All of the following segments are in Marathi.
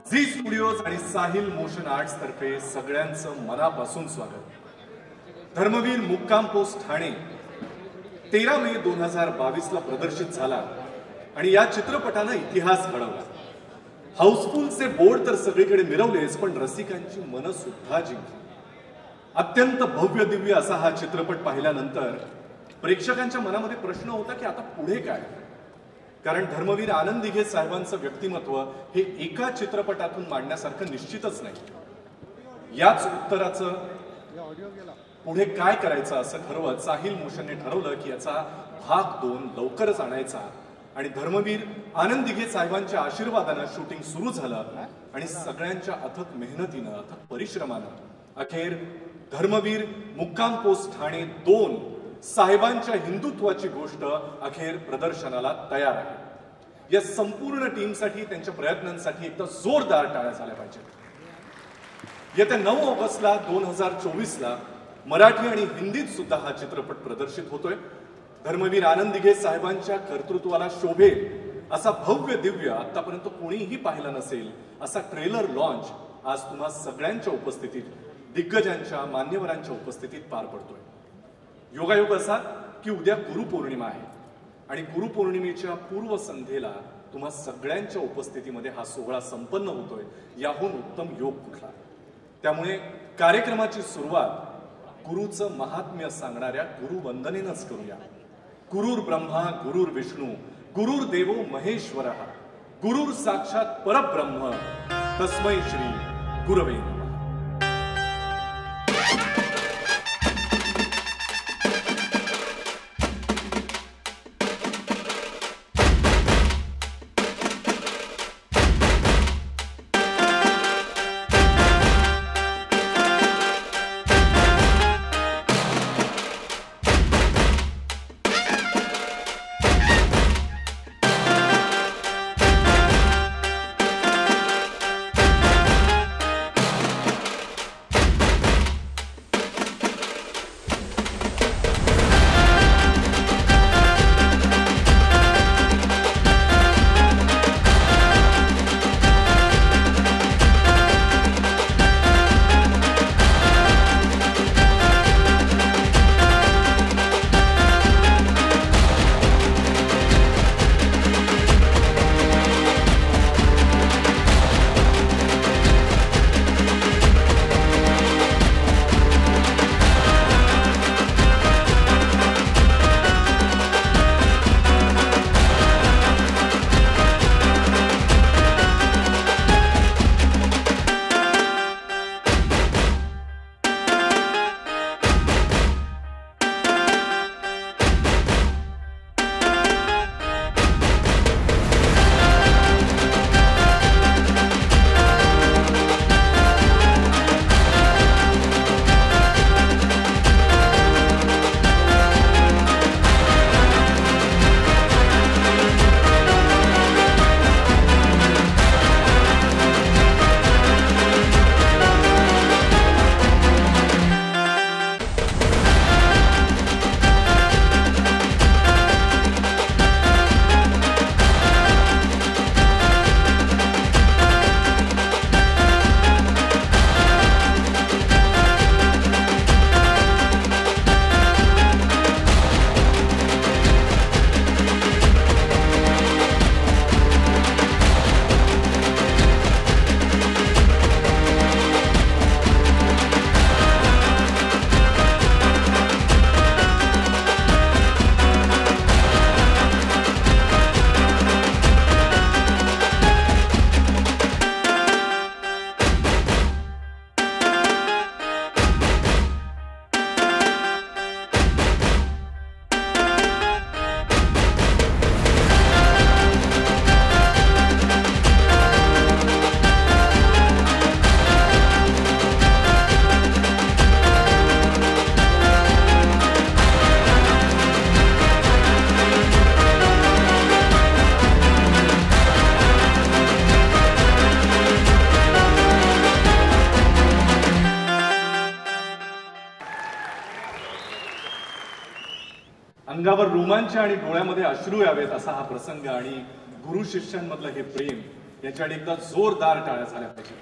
झी स्टुडिओज आणि साहिल मोशन आर्ट्स तर्फे सगळ्यांचं मनापासून स्वागत। धर्मवीर मुक्काम पोस्ट ठाणे 13 मे 2022 ला प्रदर्शित झाला आणि या चित्रपटानं इतिहास घडवला। हाऊसफुलचे बोर्ड तर सगळीकडे मिरवलेच, पण रसिकांची मन सुद्धा जिंकली। अत्यंत भव्य दिव्य असा हा चित्रपट पाहिल्यानंतर प्रेक्षकांच्या मनामध्ये प्रश्न होता की आता पुढे काय? कारण धर्मवीर आनंद दिघे साहेबांचं व्यक्तिमत्व हे एका चित्रपटातून मांडण्यासारखं निश्चितच नाही। याच उत्तराचं पुढे काय करायचं असं ठरवत साहिल मोशनने ठरवलं की याचा भाग 2 लवकरच आणायचा आणि धर्मवीर आनंद दिघे साहेबांच्या आशीर्वादानं शूटिंग सुरू झालं आणि सगळ्यांच्या अथक मेहनतीनं, अथक परिश्रमानं अखेर धर्मवीर मुक्काम पोस्ट ठाणे 2 साहेबांच्या हिंदुत्वाची गोष्ट अखेर प्रदर्शनाला तयार आहे। या संपूर्ण टीमसाठी, त्यांच्या प्रयत्नांसाठी एकदा जोरदार टाळ्या झाल्या पाहिजेत। येत्या 9 ऑगस्टला 2024 ला मराठी आणि हिंदीत सुद्धा हा चित्रपट प्रदर्शित होतोय। धर्मवीर आनंद दिघे साहेबांच्या कर्तृत्वाला शोभेल असा भव्य दिव्य, आतापर्यंत कोणीही पाहिला नसेल असा ट्रेलर लॉन्च आज तुम्हा सगळ्यांच्या उपस्थितीत, दिग्गजांच्या, मान्यवरांच्या उपस्थितीत पार पडतोय। योगायोग असा की उद्या गुरुपौर्णिमा आहे आणि गुरुपौर्णिमेच्या पूर्वसंध्येला तुम्हा सगळ्यांच्या उपस्थितीमध्ये हा सोहळा संपन्न होतोय, याहून उत्तम योग कुठला? त्यामुळे कार्यक्रमाची सुरुवात गुरुचं महात्म्य सांगणाऱ्या गुरुवंदनेनंच करूया। गुरुर ब्रह्मा गुरुर विष्णू गुरुर्देवो महेश्वरः गुरुर साक्षात परब्रह्म तस्मै श्री गुरवे नमः। अंगावर रोमांच आणि डोळ्यामध्ये अश्रू यावेत असा हा प्रसंग आणि गुरु शिष्यांमधलं हे प्रेम यांच्याकडे एकदा जोरदार टाळ्या झाल्या पाहिजे.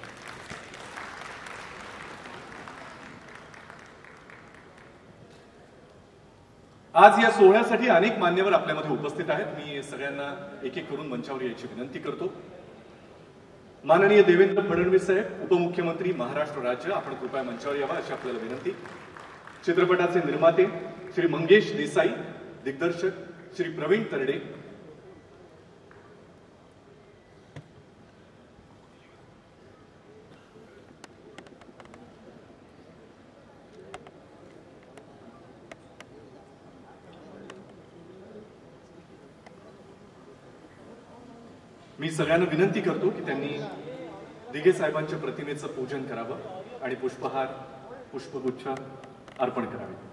आज या सोहळ्यासाठी अनेक मान्यवर आपल्यामध्ये उपस्थित आहेत. मी सगळ्यांना एक एक करून मंचावर यायची विनंती करतो. माननीय देवेंद्र फडणवीस साहेब, उपमुख्यमंत्री महाराष्ट्र राज्य, आपण कृपया मंचावर यावा अशी आपल्याला विनंती. चित्रपटाचे निर्माते श्री मंगेश देसाई, दिग्दर्शक श्री प्रवीण तरडे, मी सगळ्यांना विनंती करतो की त्यांनी दिघे साहेबांच्या प्रतिमेचं पूजन करावं आणि पुष्पहार पुष्पगुच्छ अर्पण करावे.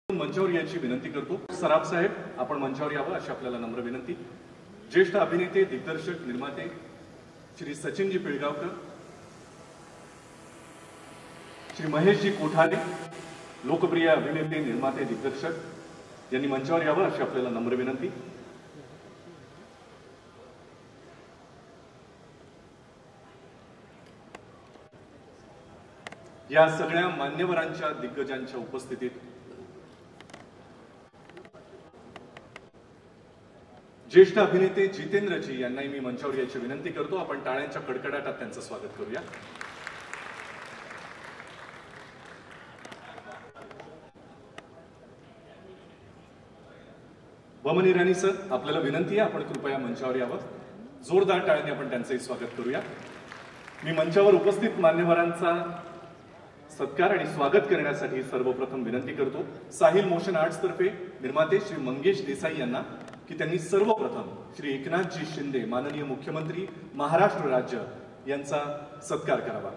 मंचावर यायची विनंती करतो. सराफ साहेब, आपण मंचावर यावं अशी आपल्याला नम्र विनंती. ज्येष्ठ अभिनेते, दिग्दर्शक, निर्माते श्री सचिनजी पिळगावकर, श्री महेशजी कोठारे, लोकप्रिय अभिनेते, निर्माते, दिग्दर्शक यांनी मंचावर यावं अशी आपल्याला नम्र विनंती. या सगळ्या मान्यवरांच्या, दिग्गजांच्या उपस्थितीत ज्येष्ठ अभिनेते जितेंद्रजी यांनाही मी मंचावर यायची विनंती करतो. आपण टाळ्यांच्या कडकडाटात त्यांचं स्वागत करूया. बमन इराणी सर, आपल्याला विनंती आहे, आपण कृपया मंचावर यावं. जोरदार टाळ्यांनी आपण त्यांचंही स्वागत करूया. मी मंचावर उपस्थित मान्यवरांचा सत्कार आणि स्वागत करण्यासाठी सर्वप्रथम विनंती करतो साहिल मोशन आर्ट्स तर्फे निर्माते श्री मंगेश देसाई यांना की त्यांनी सर्वप्रथम श्री एकनाथजी शिंदे, माननीय मुख्यमंत्री महाराष्ट्र राज्य यांचा सत्कार करावा.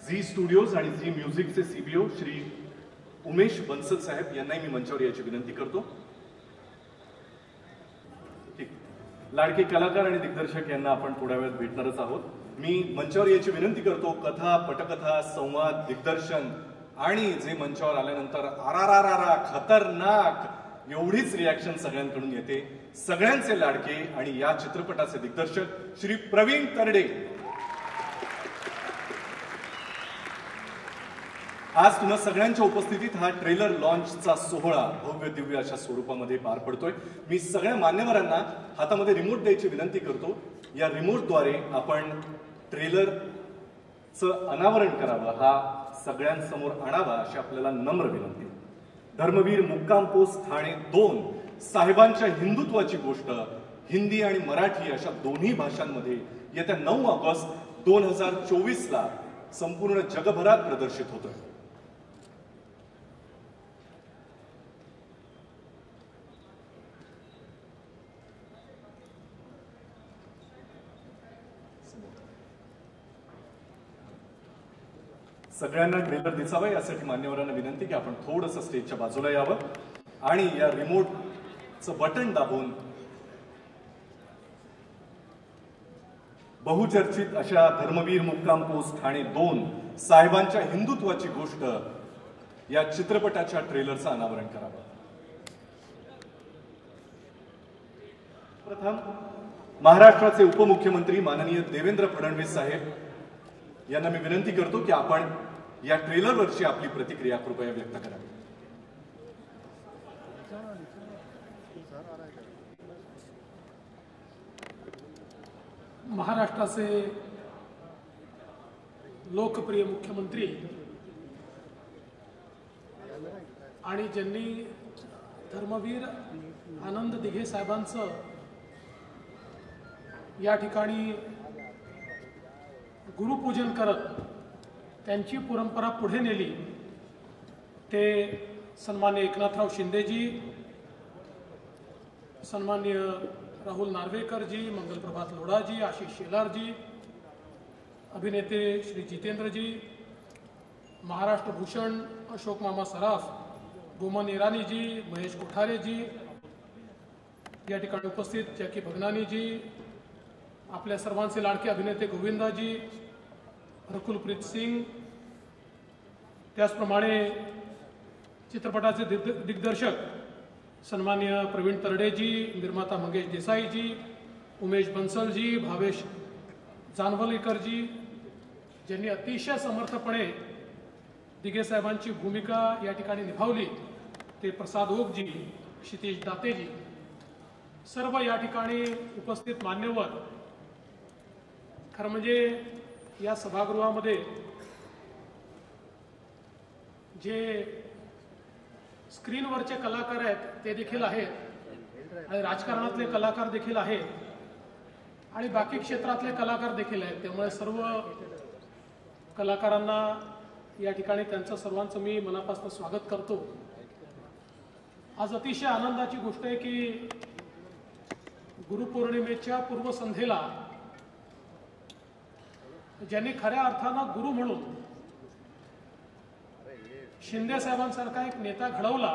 झी स्टुडिओज आणि झी म्युझिकचे सीबीओ श्री उमेश बन्सल साहेब यांनाही मी मंचावर याची विनंती करतो. लाडके कलाकार आणि दिग्दर्शक यांना आपण थोड्या वेळात भेटणारच आहोत. मी मंचावर याची विनंती करतो. कथा, पटकथा, संवाद, दिग्दर्शन आणि जे मंचावर आल्यानंतर आरारारारा खतरनाक एवढीच रिॲक्शन सगळ्यांकडून येते. सगळ्यांचे लाडके आणि या चित्रपटाचे दिग्दर्शक श्री प्रवीण तरडे. आज तुम्हा सगळ्यांच्या उपस्थितीत हा ट्रेलर लॉन्चचा सोहळा भव्य दिव्य अशा स्वरूपामध्ये पार पडतोय. मी सगळ्या मान्यवरांना हातामध्ये रिमोट द्यायची विनंती करतो. या रिमोटद्वारे आपण ट्रेलरचं अनावरण करावं, हा सगळ्यांसमोर आणावा अशी आपल्याला नम्र विनंती. धर्मवीर मुक्काम पोस्ट ठाणे 2 साहेबांच्या हिंदुत्वाची गोष्ट हिंदी आणि मराठी अशा दोन्ही भाषांमध्ये येत्या 9 ऑगस्ट 2024ला संपूर्ण जगभरात प्रदर्शित होतोय. सगळ्यांना ट्रेलर दिसावं यासाठी मान्यवरांना विनंती की आपण थोडंसं स्टेजच्या बाजूला यावं आणि या रिमोटचं बटन दाबून बहुचर्चित अशा धर्मवीर मुक्काम पोस्ट ठाणे 2 साहेबांच्या हिंदुत्वाची गोष्ट या चित्रपटाच्या ट्रेलरचं अनावरण करावं। प्रथम महाराष्ट्राचे उपमुख्यमंत्री माननीय देवेंद्र फडणवीस साहेब यांना मी विनंती करतो की आपण या ट्रेलरवरची आपली प्रतिक्रिया कृपया व्यक्त करावी। महाराष्ट्राचे लोकप्रिय मुख्यमंत्री आणि ज्यांनी धर्मवीर आनंद दिघे साहेबांचं या ठिकाणी गुरुपूजन करत त्यांची परंपरा पुढे नेली ते सन्मान्य एकनाथराव शिंदेजी, सन्मान्य राहुल नार्वेकरजी, मंगलप्रभात लोढाजी, आशिष शेलारजी, अभिनेते श्री जितेंद्रजी, महाराष्ट्र भूषण अशोक मामा सराफ, गोमन इरानीजी, महेश कोठारेजी, या ठिकाणी उपस्थित जॅकी भगनानीजी, आपल्या सर्वांचे लाडके अभिनेते गोविंदाजी, रकुलप्रीत सिंग, त्याचप्रमाणे चित्रपटाचे दिग्दर्शक सन्मान्य प्रवीण तरडेजी, निर्माता मंगेश देसाईजी, उमेश बन्सलजी, भावेश जानवलेकरजी, ज्यांनी अतिशय समर्थपणे दिघे साहेबांची भूमिका या ठिकाणी निभावली ते प्रसाद ओकजी, क्षितिज दातेजी, सर्व या ठिकाणी उपस्थित मान्यवर। खरं म्हणजे या सभागृहामध्ये जे स्क्रीनवरचे कलाकार आहेत ते देखील आहेत आणि राजकारणातले कलाकार देखील आहेत आणि बाकी क्षेत्रातले कलाकार देखील आहेत। त्यामुळे सर्व कलाकारांना या ठिकाणी त्यांचं सर्वांचं मी मनापासून स्वागत करतो। आज अतिशय आनंदाची गोष्ट आहे की गुरुपौर्णिमेच्या पूर्वसंध्येला ज्यांनी खऱ्या अर्थानं गुरु म्हणून शिंदे साहेबांसारखा एक नेता घडवला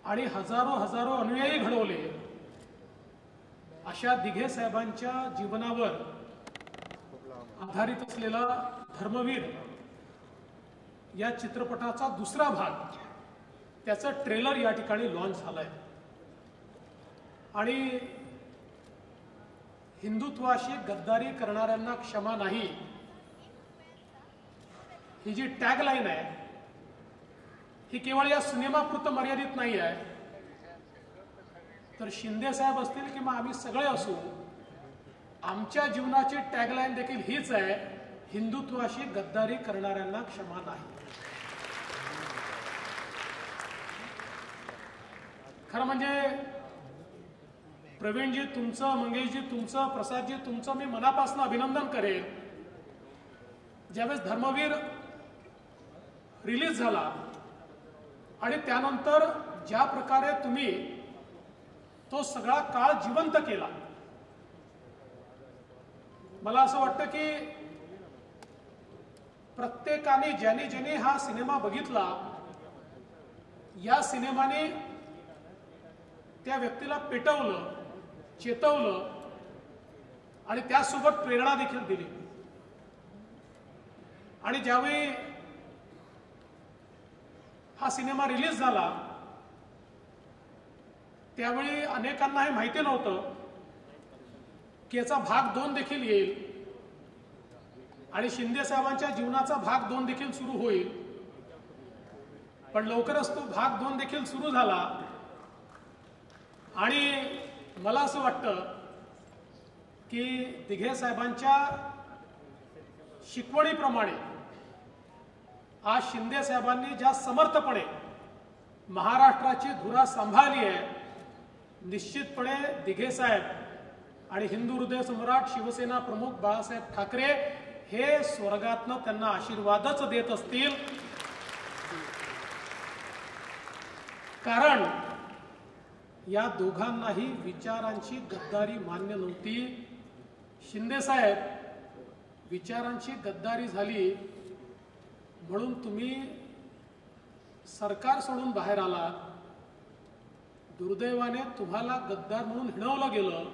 आणि हजारो अनुयायी घडवले, अशा दिघे साहेबांच्या जीवनावर आधारित असलेला धर्मवीर या चित्रपटाचा दुसरा भाग, त्याचं ट्रेलर या ठिकाणी लॉन्च झालंय आणि हिंदुत्वाशी गद्दारी करणाऱ्यांना क्षमा नाही ही जी टॅगलाईन आहे ही केवळ या सिनेमापुरतं मर्यादित नाही आहे, तर शिंदे साहेब असतील किंवा आम्ही सगळे असू, आमच्या जीवनाची टॅगलाईन देखील हीच आहे, हिंदुत्वाशी गद्दारी करणाऱ्यांना क्षमा नाही। खरं म्हणजे प्रवीणजी तुमचं, मंगेशजी तुमचं, प्रसादजी तुमचं मी मनापासून अभिनंदन करेन। ज्यावेळेस धर्मवीर रिलीज झाला आणि त्यानंतर ज्या प्रकारे तुम्ही तो सगळा काळ जिवंत केला, मला असं वाटतं की प्रत्येकाने ज्याने हा सिनेमा बघितला, या सिनेमाने त्या व्यक्तीला पेटवलं, चेतवलं आणि त्यासोबत प्रेरणा देखील दिली। आणि ज्यावेळी हा सिनेमा रिलीज झाला त्यावेळी अनेकांना हे माहिती नव्हतं की याचा भाग 2 देखील येईल आणि शिंदे साहेबांच्या जीवनाचा भाग 2 देखील सुरू होईल। पण लवकरच तो भाग 2 देखील सुरू झाला आणि मला असं वाटतं की दिघे साहेबांच्या शिकवणीप्रमाणे आज शिंदे साहेबांनी ज्या समर्थपणे महाराष्ट्राची धुरा सांभाळली आहे, निश्चितपणे दिघे साहेब आणि हिंदू हृदय सम्राट शिवसेना प्रमुख बाळासाहेब ठाकरे हे स्वर्गातनं त्यांना आशीर्वादच देत असतील। कारण या दोघांनाही विचारांची गद्दारी मान्य नव्हती। शिंदे साहेब विचारांची गद्दारी झाली म्हणून तुम्ही सरकार सोडून बाहेर आला, दुर्दैवाने तुम्हाला गद्दार म्हणून हिणवलं गेलं।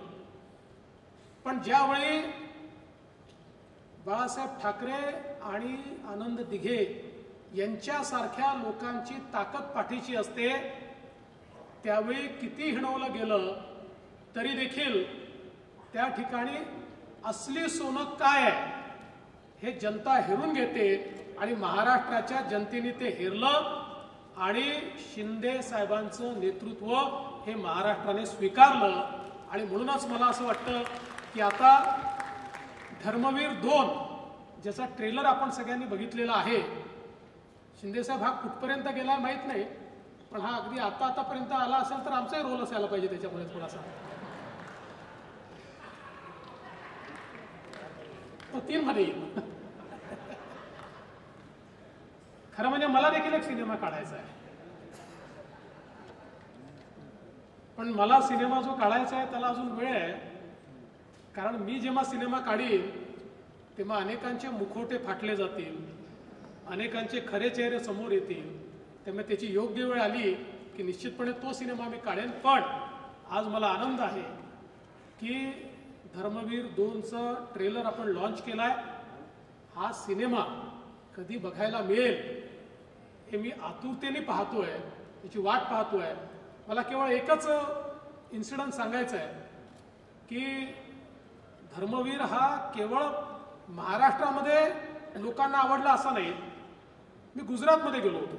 पण ज्यावेळी बाळासाहेब ठाकरे आणि आनंद दिघे यांच्यासारख्या लोकांची ताकद पाठीशी असते, त्यावेळी किती हिणवलं गेलं तरी देखील त्या ठिकाणी असली सोनं काय आहे हे जनता हेरून घेते आणि महाराष्ट्राच्या जनतेने ते हेरलं आणि शिंदे साहेबांचं नेतृत्व हे महाराष्ट्राने स्वीकारलं. आणि म्हणूनच मला असं वाटतं की आता धर्मवीर 2 ज्याचा ट्रेलर आपण सगळ्यांनी बघितलेला आहे, शिंदे साहेब हा कुठपर्यंत गेला माहित नाही, पण हा अगदी आतापर्यंत आला असेल तर आमचाही रोल असायला पाहिजे त्याच्यामध्ये थोडासा. तो 3 मध्ये येईल. खरं म्हणजे मला देखील एक सिनेमा काढायचा आहे, पण मला सिनेमा जो काढायचा आहे त्याला अजून वेळ आहे. कारण मी जेव्हा सिनेमा काढीन तेव्हा अनेकांचे मुखवटे फाटले जातील, अनेकांचे खरे चेहरे समोर येतील. त्यामुळे त्याची योग्य वेळ आली की निश्चितपणे तो सिनेमा मी काढेन. पण आज मला आनंद आहे की धर्मवीर 2चं ट्रेलर आपण लॉन्च केलाय. हा सिनेमा कधी बघायला मिळेल हे मी आतुरतेने पाहतोय, त्याची वाट पाहतोय. मला केवळ एकच इन्सिडेंट सांगायचं आहे की धर्मवीर हा केवळ महाराष्ट्रामध्ये लोकांना आवडला असा नाही. मी गुजरातमध्ये गेलो होतो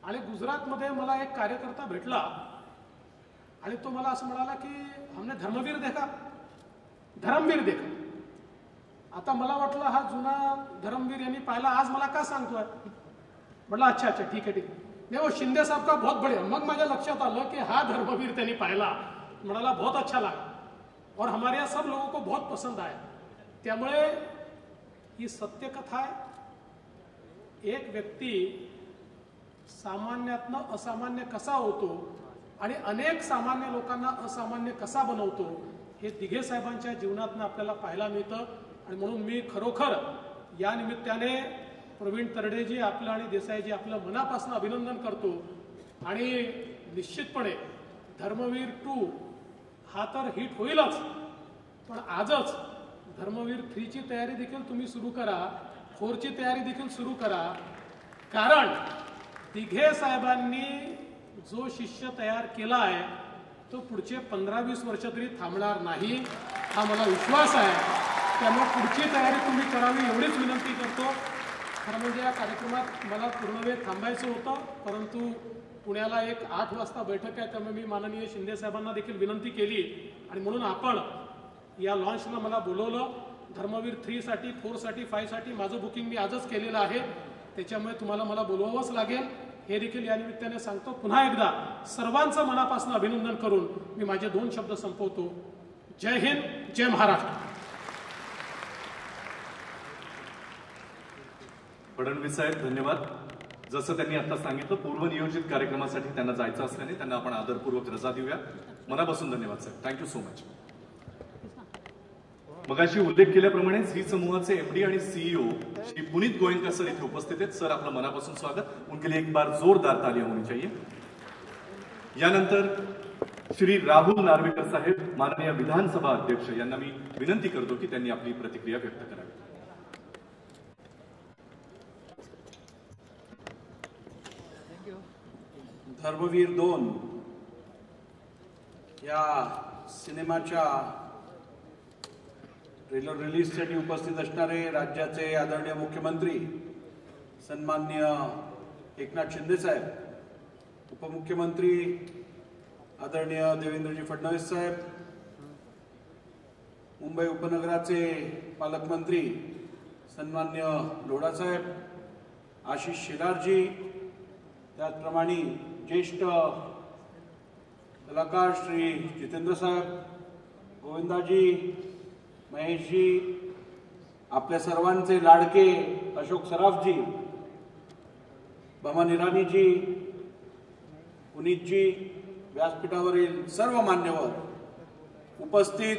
आणि गुजरातमध्ये मला एक कार्यकर्ता भेटला आणि तो मला असं म्हणाला की हमने धर्मवीर देखा, धर्मवीर देखा. आता मला वाटलं हा जुना धर्मवीर यांनी पाहिला, आज मला का सांगतोय. म्हटलं अच्छा अच्छा ठीक आहे. नहीं वो शिंदे साहब का बहुत बढ़िया. मग माझ्या लक्षात आलं की हा धर्मवीर त्यांनी पाहिला. म्हणाला बहुत अच्छा लगा और हमारे यहाँ सब लोगों को बहुत पसंद आया. त्यामुळे ही सत्य कथा आहे. एक व्यक्ती सामान्यातनं असामान्य कसा होतो आणि अनेक सामान्य लोकांना असामान्य कसा बनवतो हे दिघे साहेबांच्या जीवनातनं आपल्याला पाहायला मिळतं. आणि म्हणून मी खरोखर या निमित्ताने प्रवीण तरडेजी आपलं आणि देसाईजी आपलं मनापासून अभिनंदन करतो. आणि निश्चितपणे धर्मवीर 2 हा तर हिट होईलच, पण आजच धर्मवीर 3 ची तयारी देखील तुम्ही सुरू करा, 4 ची तयारी देखील सुरू करा. कारण दिघे साहेबांनी जो शिष्य तयार केला आहे तो पुढचे 15-20 वर्ष तरी थांबणार नाही, हा मला विश्वास आहे. त्यामुळे पुढची तयारी तुम्ही करावी एवढीच विनंती करतो. खरं म्हणजे या कार्यक्रमात मला पूर्ण वेळ थांबायचं होतं, परंतु पुण्याला एक 8 वाजता बैठक आहे, त्यामुळे मी माननीय शिंदे साहेबांना देखील विनंती केली आणि म्हणून आपण या लॉन्चला मला बोलवलं. धर्मवीर 3 साठी, 4 साठी, 5 साठी माझं बुकिंग मी आजच केलेलं आहे. त्याच्यामुळे तुम्हाला मला बोलवावंच लागेल हे देखील या निमित्ताने सांगतो. पुन्हा एकदा सर्वांचं मनापासून अभिनंदन करून मी माझे 2 शब्द संपवतो. जय हिंद, जय महाराष्ट्र. फडणवीस साहेब धन्यवाद. जसं त्यांनी आता सांगितलं पूर्वनियोजित कार्यक्रमासाठी त्यांना जायचं असल्याने त्यांना आपण आदरपूर्वक रजा देऊया. मनापासून धन्यवाद साहेब. Thank you so much. मगाशी उल्लेख केल्याप्रमाणे झी समूहाचे एमडी आणि सीईओ श्री पुनीत गोयंका सर इथे उपस्थित आहेत. सर आपलं मनापासून स्वागत. उनके लिए एक बार जोरदार तालियां होनी चाहिए. यानंतर श्री राहुल नार्वेकर साहेब माननीय विधानसभा अध्यक्ष यांना मी विनंती करतो की त्यांनी आपली प्रतिक्रिया व्यक्त करावी. धर्मवीर 2 या सिनेमाच्या ट्रेलर रिलीजसाठी उपस्थित असणारे राज्याचे आदरणीय मुख्यमंत्री सन्माननीय एकनाथ शिंदे साहेब, उपमुख्यमंत्री आदरणीय देवेंद्रजी फडणवीस साहेब, मुंबई उपनगराचे पालकमंत्री सन्माननीय लोढा साहेब, आशिष शेलारजी, त्याचप्रमाणे ज्येष्ठ कलाकार श्री जितेंद्र साहेब, गोविंदाजी, महेशजी, आपल्या सर्वांचे लाडके अशोक सराफजी, बमा निराणीजी, पुनीतजी, व्यासपीठावरील सर्व मान्यवर, उपस्थित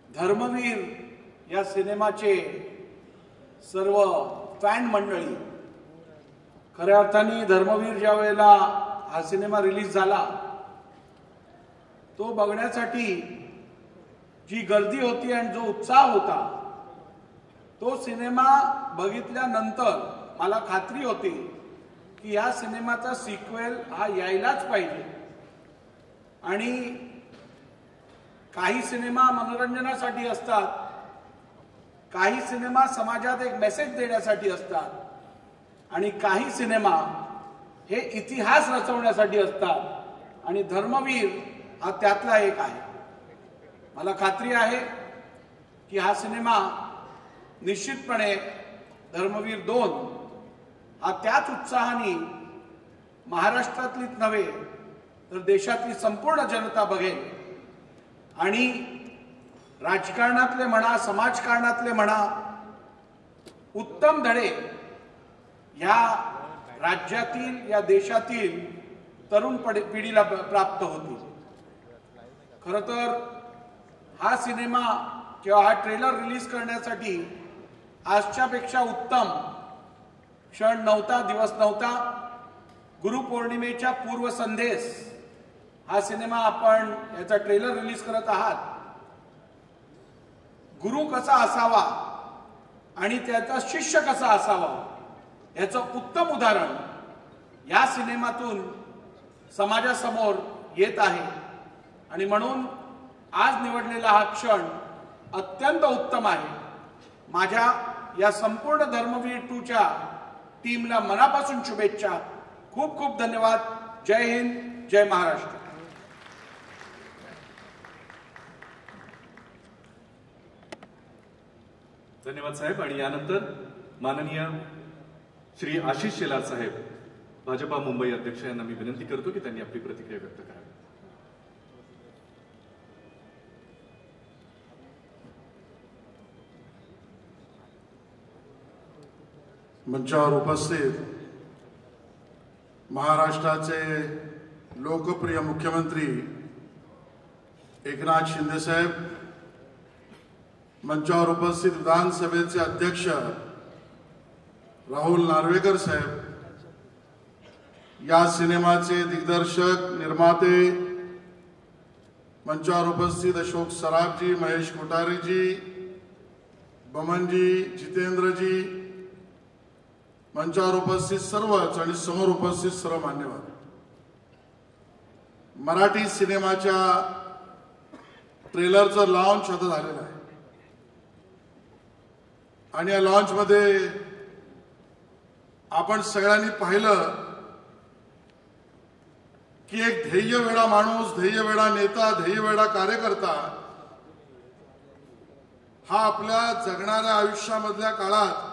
धर्मवीर या सिनेमाचे सर्व फॅन मंडळी. खऱ्या अर्थाने धर्मवीर ज्या वेळेला हा सिनेमा रिलीज झाला तो बघण्यासाठी जी गर्दी होती आणि जो उत्साह होता तो सिनेमा बघितल्यानंतर मला खात्री होती की या सिनेमाचा सिक्वेल हा यायलाच पाहिजे आणि काही सिनेमा मनोरंजनासाठी असतात, काही सिनेमा समाजात एक मेसेज देण्यासाठी असतात आणि काही सिनेमा हे इतिहास रचवण्यासाठी असतात आणि धर्मवीर हा त्यातला एक आहे। मला खात्री आहे की हा सिनेमा निश्चितपणे धर्मवीर 2 हा त्याच उत्साहाने महाराष्ट्रातलीच नव्हे तर देशातली संपूर्ण जनता बघेल आणि राजकारणातले म्हणा, समाजकारणातले म्हणा, उत्तम धडे या राज्यातील, या देशातील तरुण पिढीला प्राप्त होतील। खरं तर हा सिनेमा किंवा हा ट्रेलर रिलीज करण्यासाठी आजच्यापेक्षा उत्तम क्षण नव्हता, दिवस नव्हता। गुरुपौर्णिमेच्या पूर्वसंध्येस हा सिनेमा आपण याचा ट्रेलर रिलीज करत आहात। गुरु कसा असावा आणि त्याचा शिष्य कसा असावा याचं उत्तम उदाहरण या सिनेमातून समाजासमोर येत आहे आणि म्हणून आज निवडलेला हा क्षण अत्यंत उत्तम आहे। माझ्या या संपूर्ण धर्मवीर 2च्या टीमला मनापासून शुभेच्छा। खूप खूप धन्यवाद। जय हिंद, जय महाराष्ट्र। धन्यवाद साहेब। आणि यानंतर माननीय श्री आशिष शेलार साहेब, भाजपा मुंबई अध्यक्ष, यांना मी विनंती करतो की त्यांनी आपली प्रतिक्रिया व्यक्त करावी। मंचावर उपस्थित महाराष्ट्राचे लोकप्रिय मुख्यमंत्री एकनाथ शिंदे साहेब, मंचावर उपस्थित विधानसभेचे अध्यक्ष राहुल नार्वेकर साहेब, या सिनेमाचे दिग्दर्शक, निर्माते, मंचावर उपस्थित अशोक सराफजी, महेश कोठारेजी, बमनजी, जितेंद्रजी, मंचावर उपस्थित सर्वच आणि समोर उपस्थित सर्व मान्यवर, मराठी सिनेमाच्या ट्रेलरचं लॉन्च आता झालेलं आहे आणि या लॉन्च मध्ये आपण सगळ्यांनी पाहिलं की एक ध्येयवेडा माणूस, ध्येयवेडा नेता, ध्येयवेडा कार्यकर्ता हा आपल्या जगणाऱ्या आयुष्यामधल्या काळात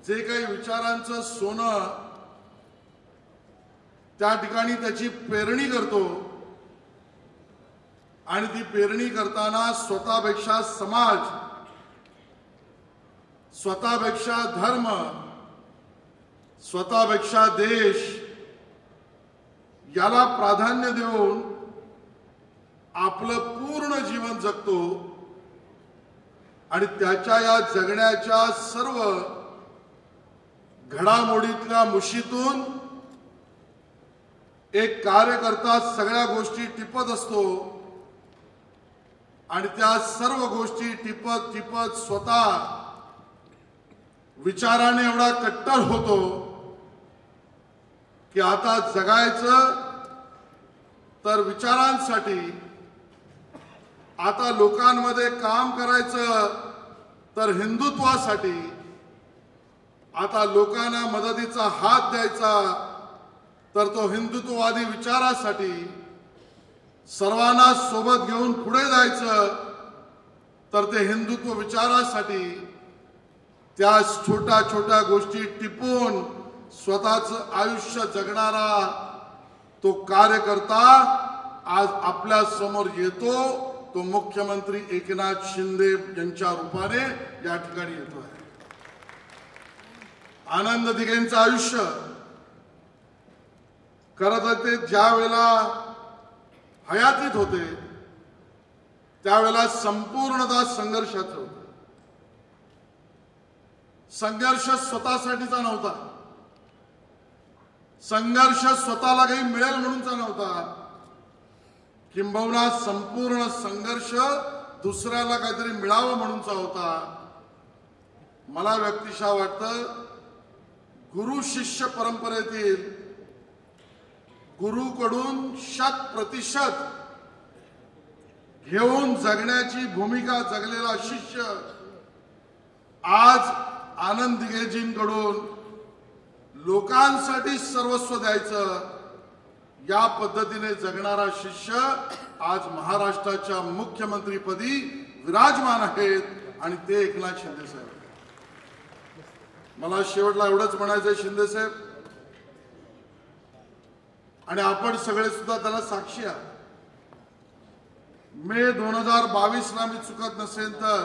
जे काही विचारांचं सोनं त्या ठिकाणी त्याची पेरणी करतो आणि ती पेरणी करताना स्वतःपेक्षा समाज, स्वतःपेक्षा धर्म, स्वतःपेक्षा देश याला प्राधान्य देऊन आपलं पूर्ण जीवन जगतो आणि त्याच्या या जगण्याच्या सर्व घडामोडीतल्या मुशीतून एक कार्यकर्ता सगळ्या गोष्टी टिपत असतो आणि त्या सर्व गोष्टी टिपत टिपत स्वतः विचाराने एवढा कट्टर होतो की आता जगायचं तर विचारांसाठी, आता लोकांमध्ये काम करायचं तर हिंदुत्वासाठी, आता लोकांना मदतीचा हात द्यायचा तर तो हिंदुत्ववादी विचारासाठी, सर्वांना सोबत घेऊन पुढे जायचं तर ते हिंदुत्व विचारासाठी, त्या छोट्या छोट्या गोष्टी टिपून स्वतःचं आयुष्य जगणारा तो कार्यकर्ता आज आपल्या समोर येतो। तो मुख्यमंत्री एकनाथ शिंदे यांच्या रूपाने या ठिकाणी येतो आहे। आनंद दिघेंचं आयुष्य करत होते, ज्या वेळेला हयातीत होते त्यावेळेला संपूर्णतः संघर्षात होते। संघर्ष स्वतःसाठीचा नव्हता, संघर्ष स्वतःला काही मिळेल म्हणूनचा नव्हता, किंबहुना संपूर्ण संघर्ष दुसऱ्याला काहीतरी मिळावं म्हणूनचा होता। मला व्यक्तिशः वाटतं गुरु शिष्य परंपरेतील गुरुकडून 100% घेऊन जगण्याची भूमिका जगलेला शिष्य आज आनंद दिघेजींकडून लोकांसाठी सर्वस्व द्यायचं या पद्धतीने जगणारा शिष्य आज महाराष्ट्राच्या मुख्यमंत्रीपदी विराजमान आहेत आणि ते एकनाथ शिंदे साहेब. मला शेवटला एवढंच म्हणायचंय शिंदे साहेब, आणि आपण सगळे सुद्धा त्याला साक्षी आहात. मे 2022 ला मी चुकत नसेल तर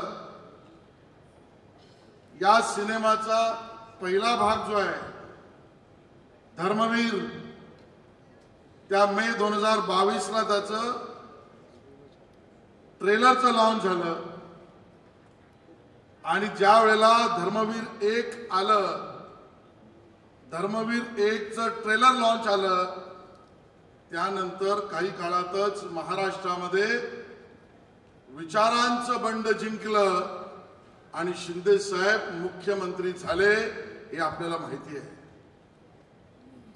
या सिनेमाचा पहिला भाग जो आहे धर्मवीर, त्या मे 2022 ला त्याचं ट्रेलरचं लॉन्च झालं आणि ज्या वेळेला धर्मवीर 1 आलं, धर्मवीर 1 चं ट्रेलर लॉन्च आलं, त्यानंतर काही काळातच महाराष्ट्रामध्ये विचारांचं बंड जिंकलं आणि शिंदे साहेब मुख्यमंत्री झाले हे आपल्याला माहिती आहे.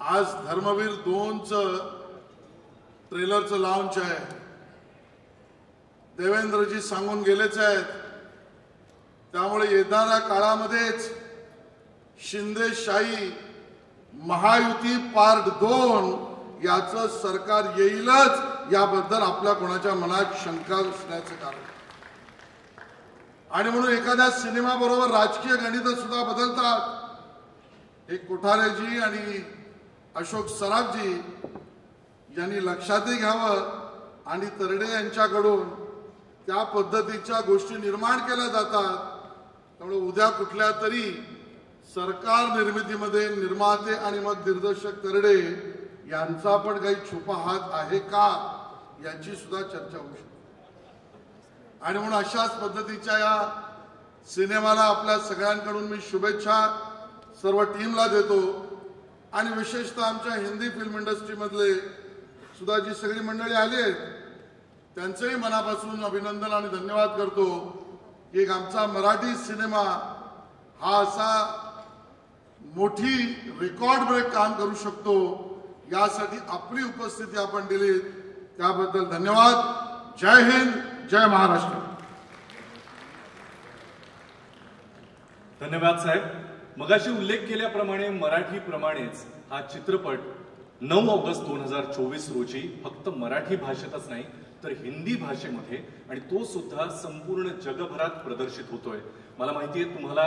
आज धर्मवीर 2चं ट्रेलरचं लॉन्च आहे. देवेंद्रजी सांगून गेलेच आहेत. त्यामुळे येणाऱ्या काळामध्येच शिंदेशाही महायुती पार्ट 2 याचं सरकार येईलच याबद्दल आपल्या कोणाच्या मनात शंका असण्याचं कारण. आणि म्हणून एखाद्या सिनेमाबरोबर राजकीय गणित सुद्धा बदलतात. हे कोठारेजी आणि अशोक सराफजी यांनी लक्षातही घ्यावं आणि तरडे यांच्याकडून त्या पद्धतीच्या गोष्टी निर्माण केल्या जातात. त्यामुळे उद्या कुठल्या तरी सरकार निर्मितीमध्ये निर्माते आणि मग दिग्दर्शक तरडे यांचा पण काही छुपा हात आहे का याची सुद्धा चर्चा होऊ शकते. आणि म्हणून अशाच पद्धतीच्या या सिनेमाला आपल्या सगळ्यांकडून मी शुभेच्छा सर्व टीमला देतो. आणि विशेषतः आमच्या हिंदी फिल्म इंडस्ट्रीमधले सुद्धा जी सगळी मंडळी आली आहेत त्यांचंही मनापासून अभिनंदन आणि धन्यवाद करतो. एक आमचा मराठी सिनेमा हा असा मोठी रेकॉर्ड ब्रेक काम करू शकतो यासाठी आपली उपस्थिती आपण दिली त्याबद्दल धन्यवाद. जय हिंद, जय महाराष्ट्र. धन्यवाद साहेब. मगाशी उल्लेख केल्याप्रमाणे मराठीप्रमाणेच हा चित्रपट 9 ऑगस्ट 2024 रोजी फक्त मराठी भाषेतच नाही तर हिंदी भाषेमध्ये आणि तो सुद्धा संपूर्ण जगभरात प्रदर्शित होतोय. मला माहिती आहे तुम्हाला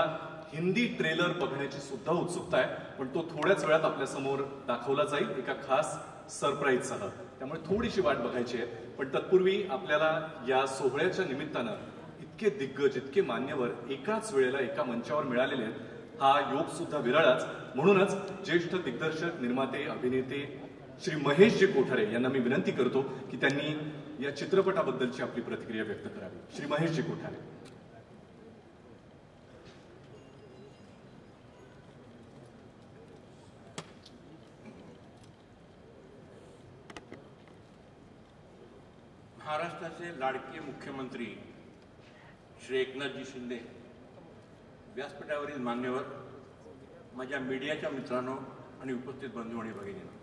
हिंदी ट्रेलर बघण्याची सुद्धा उत्सुकता आहे, पण तो थोड्याच वेळात आपल्या समोर दाखवला जाईल एका खास सरप्राईजसह. त्यामुळे थोडीशी वाट बघायची आहे. पण तत्पूर्वी आपल्याला या सोहळ्याच्या निमित्तानं इतके दिग्गज, इतके मान्यवर एकाच वेळेला एका मंचावर मिळालेले आहेत, हा योग सुद्धा विरळाच. म्हणूनच ज्येष्ठ दिग्दर्शक, निर्माते, अभिनेते श्री महेशजी कोठारे यांना मी विनंती करतो की त्यांनी या चित्रपटाबद्दलची आपली प्रतिक्रिया व्यक्त करावी. श्री महेशजी कोठारे. महाराष्ट्राचे लाडके मुख्यमंत्री श्री एकनाथजी शिंदे, व्यासपीठावरील मान्यवर, माझ्या मीडियाच्या मित्रांनो आणि उपस्थित बंधू आणि भगिनींनो,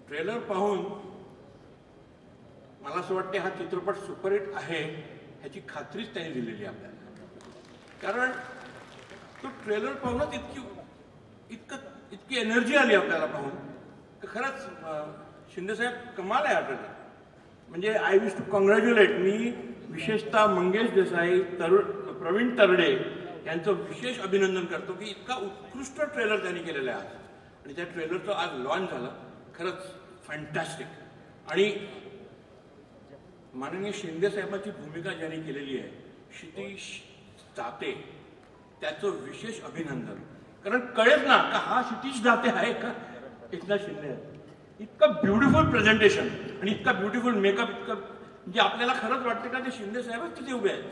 ट्रेलर पाहून मला असं वाटते हा चित्रपट सुपरहिट आहे ह्याची खात्रीच त्यांनी दिलेली आपल्याला. कारण तो ट्रेलर पाहूनच इतकी एनर्जी आली आपल्याला पाहून. खरंच शिंदेसाहेब कमाल आहे हा ट्रेलर. म्हणजे आय विश टू कॉंग्रॅच्युलेट. मी विशेषतः मंगेश देसाई, प्रवीण तरडे यांचं विशेष अभिनंदन करतो की इतका उत्कृष्ट ट्रेलर त्यांनी केलेला आहे आणि त्या ट्रेलरचं आज लॉन्च झालं. खरंच फॅन्टॅस्टिक. आणि माननीय शिंदे साहेबांची भूमिका ज्यांनी केलेली आहे क्षितिज दाते, त्याचं विशेष अभिनंदन. कारण कळेल ना का हा क्षितिज दाते आहे का एकनाथ शिंदे. इतकं ब्युटिफुल प्रेझेंटेशन आणि इतका ब्युटिफुल मेकअप, इतकं म्हणजे आपल्याला खरंच वाटतं का ते शिंदे साहेबच तिथे उभे आहेत.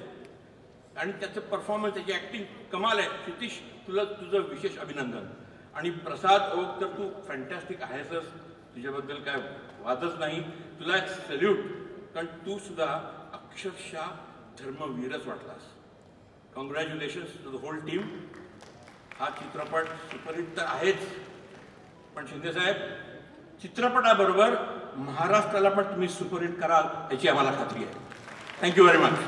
आणि त्याचं परफॉर्मन्स, त्याची ऍक्टिंग कमाल आहे. क्षितिज, तुझं विशेष अभिनंदन. आणि प्रसाद ओक तर तू फॅन्टॅस्टिक आहेसच, तुझ्याबद्दल काय वादच नाही. तुला एक सॅल्यूट. कारण तू सुद्धा अक्षरशः धर्मवीरच वाटलास. Congratulations to the whole team. हा चित्रपट सुपरहिट तर आहेच, पण शिंदेसाहेब चित्रपटाबरोबर महाराष्ट्राला पण तुम्ही सुपरहिट कराल याची आम्हाला खात्री आहे. Thank you very much.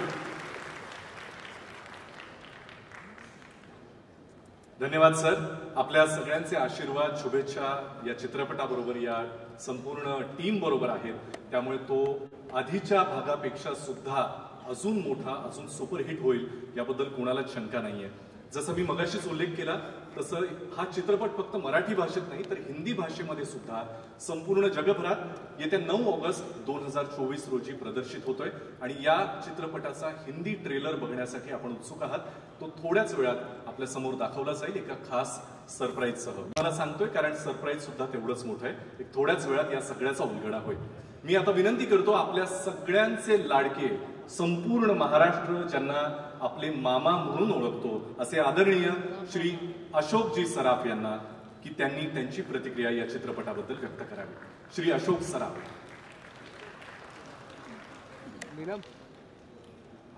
धन्यवाद सर. आपल्या सगळ्यांचे आशीर्वाद, शुभेच्छा या चित्रपटाबरोबर, या संपूर्ण टीम बरोबर आहेत. त्यामुळे तो आधीच्या भागापेक्षा सुद्धा अजून मोठा, अजून सुपरहिट होईल याबद्दल कोणालाच शंका नाहीये. जसं मी मगाशीच उल्लेख केला तसं हा चित्रपट फक्त मराठी भाषेत नाही तर हिंदी भाषेमध्ये सुद्धा संपूर्ण जगभरात येत्या 9 ऑगस्ट 2024 रोजी प्रदर्शित होतोय. आणि या चित्रपटाचा हिंदी ट्रेलर बघण्यासाठी आपण उत्सुक आहात. तो थोड्याच वेळात आपल्या समोर दाखवला जाईल एका खास सरप्राईजसह. मला सांगतोय कारण सरप्राईज सुद्धा तेवढंच मोठं आहे. एक थोड्याच वेळात या सगळ्याचा उलगडा होईल. मी आता विनंती करतो आपल्या सगळ्यांचे लाडके, संपूर्ण महाराष्ट्र ज्यांना आपले मामा म्हणून ओळखतो असे आदरणीय श्री अशोकजी सराफ यांना, की त्यांनी त्यांची प्रतिक्रिया या चित्रपटाबद्दल व्यक्त करावी. श्री अशोक सराफ.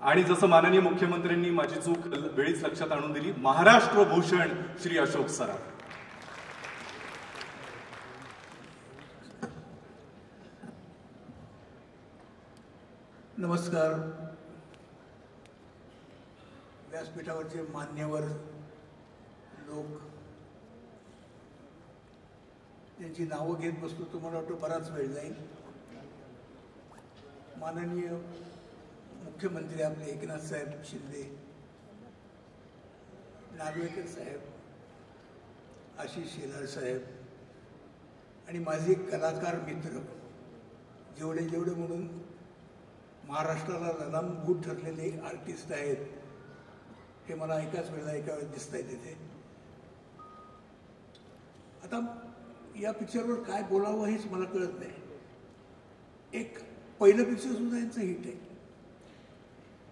आणि जसं माननीय मुख्यमंत्र्यांनी माझी चूक वेळीच लक्षात आणून दिली, महाराष्ट्र भूषण श्री अशोक सराफ. नमस्कार. व्यासपीठावरचे मान्यवर लोक, त्यांची नावं घेत बसतो तर मला वाटतं बराच वेळ जाईल. माननीय मुख्यमंत्री आपले एकनाथ साहेब शिंदे, नार्वेकर साहेब, आशिष शेलार साहेब आणि माझे कलाकार मित्र जेवढे जेवढे म्हणून महाराष्ट्राला ललामभूत ठरलेले आर्टिस्ट आहेत, हे मला एका वेळेस दिसत आहेत तिथे. आता या पिक्चरवर काय बोलावं हेच मला कळत नाही. एक पहिलं पिक्चर सुद्धा यांचं हिट आहे.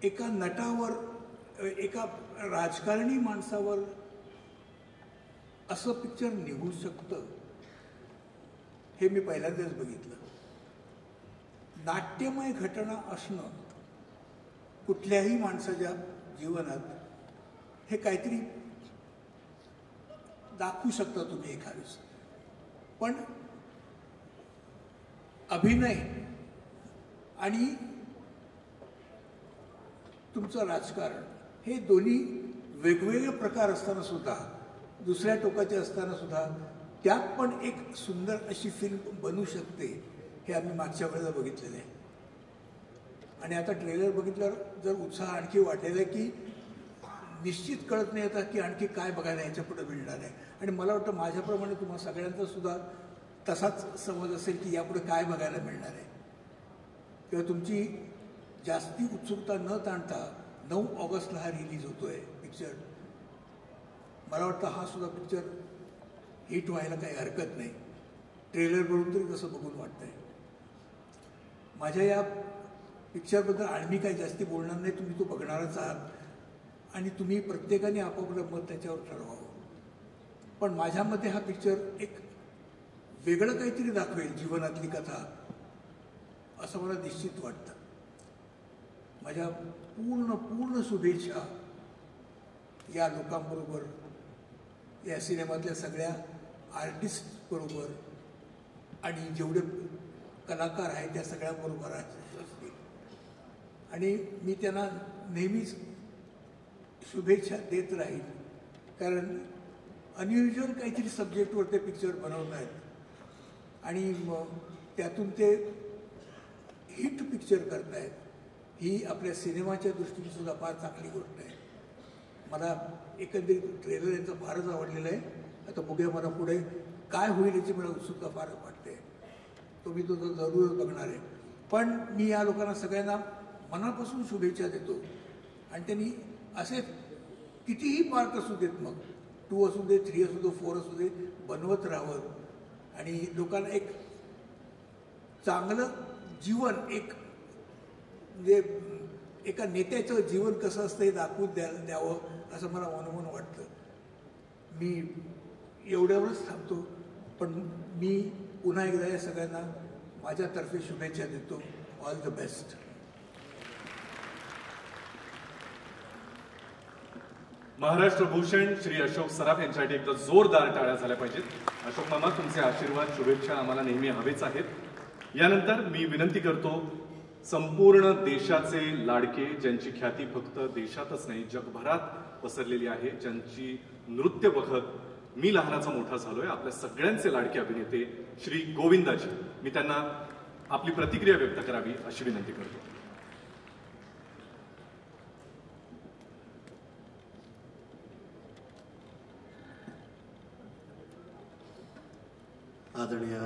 एका नटावर, एका राजकारणी माणसावर असं पिक्चर निघू शकतं हे मी पहिल्यांदाच बघितलं. नाट्यमय घटना असणं कुठल्याही माणसाच्या जीवनात हे काहीतरी दाखवू शकता तुम्ही एखाद्यावेळेस. पण अभिनय आणि तुमचं राजकारण हे दोन्ही वेगवेगळे प्रकार असताना सुद्धा, दुसऱ्या टोकाचे असताना सुद्धा त्यात पण एक सुंदर अशी फिल्म बनू शकते हे आम्ही मागच्या वेळेला बघितलेलं आहे. आणि आता ट्रेलर बघितल्यावर जर उत्साह आणखी वाढलेला आहे की निश्चित कळत नाही आता की आणखी काय बघायला याच्या पुढे मिळणार आहे. आणि मला वाटतं माझ्याप्रमाणे तुम्हाला सगळ्यांचा सुद्धा तसाच समज असेल की यापुढे काय बघायला मिळणार आहे. किंवा तुमची जास्ती उत्सुकता न ताणता 9 ऑगस्टला हा रिलीज होतोय पिक्चर. मला वाटतं हा सुद्धा पिक्चर हिट व्हायला काही हरकत नाही. ट्रेलर बघून तरी तसं बघून वाटतंय. माझ्या या पिक्चरबद्दल आणि काही जास्ती बोलणार नाही. तुम्ही तो बघणारच आहात आणि तुम्ही प्रत्येकाने आपापलं मत त्याच्यावर ठरवावं. पण माझ्या मते हा पिक्चर एक वेगळं काहीतरी दाखवेल जीवनातली कथा, असं मला निश्चित वाटतं. माझ्या पूर्ण शुभेच्छा या लोकांबरोबर, या सिनेमातल्या सगळ्या आर्टिस्टबरोबर आणि जेवढे कलाकार आहेत त्या सगळ्यांबरोबर असतील. आणि मी त्यांना नेहमीच शुभेच्छा देत राहील. कारण अनयुज्युअल काहीतरी सब्जेक्टवर ते पिक्चर बनवत आहेत आणि त्यातून ते हिट पिक्चर करत आहेत. ही आपल्या सिनेमाच्या दृष्टीने सुद्धा फार चांगली गोष्ट आहे. मला एकंदरीत ट्रेलर यांचं फारच आवडलेलं आहे. आता बघूया मला पुढे काय होईल याची मला उत्सुकता फार वाटते. तो मी तो जरूर बघणार आहे. पण मी या लोकांना सगळ्यांना मनापासून शुभेच्छा देतो. आणि त्यांनी असे कितीही पार्ट असू देत, मग 2 असू दे, 3 असू दे, 4 असू दे, बनवत राहावं आणि लोकांना एक चांगलं जीवन, एक म्हणजे एका नेत्याचं जीवन कसं असतं हे दाखवून द्यावं असं मला मनोमन वाटतं. मी एवढ्यावरच थांबतो. पण मी पुन्हा एकदा या सगळ्यांना माझ्यातर्फे शुभेच्छा देतो. All the best. Maharashtra Bhushan Shri Ashok Saraf यांच्यासाठी एकदा जोरदार टाळ्या झाल्या पाहिजेत. अशोक मामा, तुमचे आशीर्वाद शुभेच्छा आम्हाला नेहमी हवेच आहेत. यानंतर मी विनंती करतो संपूर्ण देशाचे लाडके, ज्यांची ख्याती फक्त देशातच नाही जगभरात पसरलेली आहे, ज्यांची नृत्य बघत मी लहानाचा मोठा झालोय, आपल्या सगळ्यांचे लाडके अभिनेते श्री गोविंदाजी, मी त्यांना आपली प्रतिक्रिया व्यक्त करावी अशी विनंती करतो. आदरणीय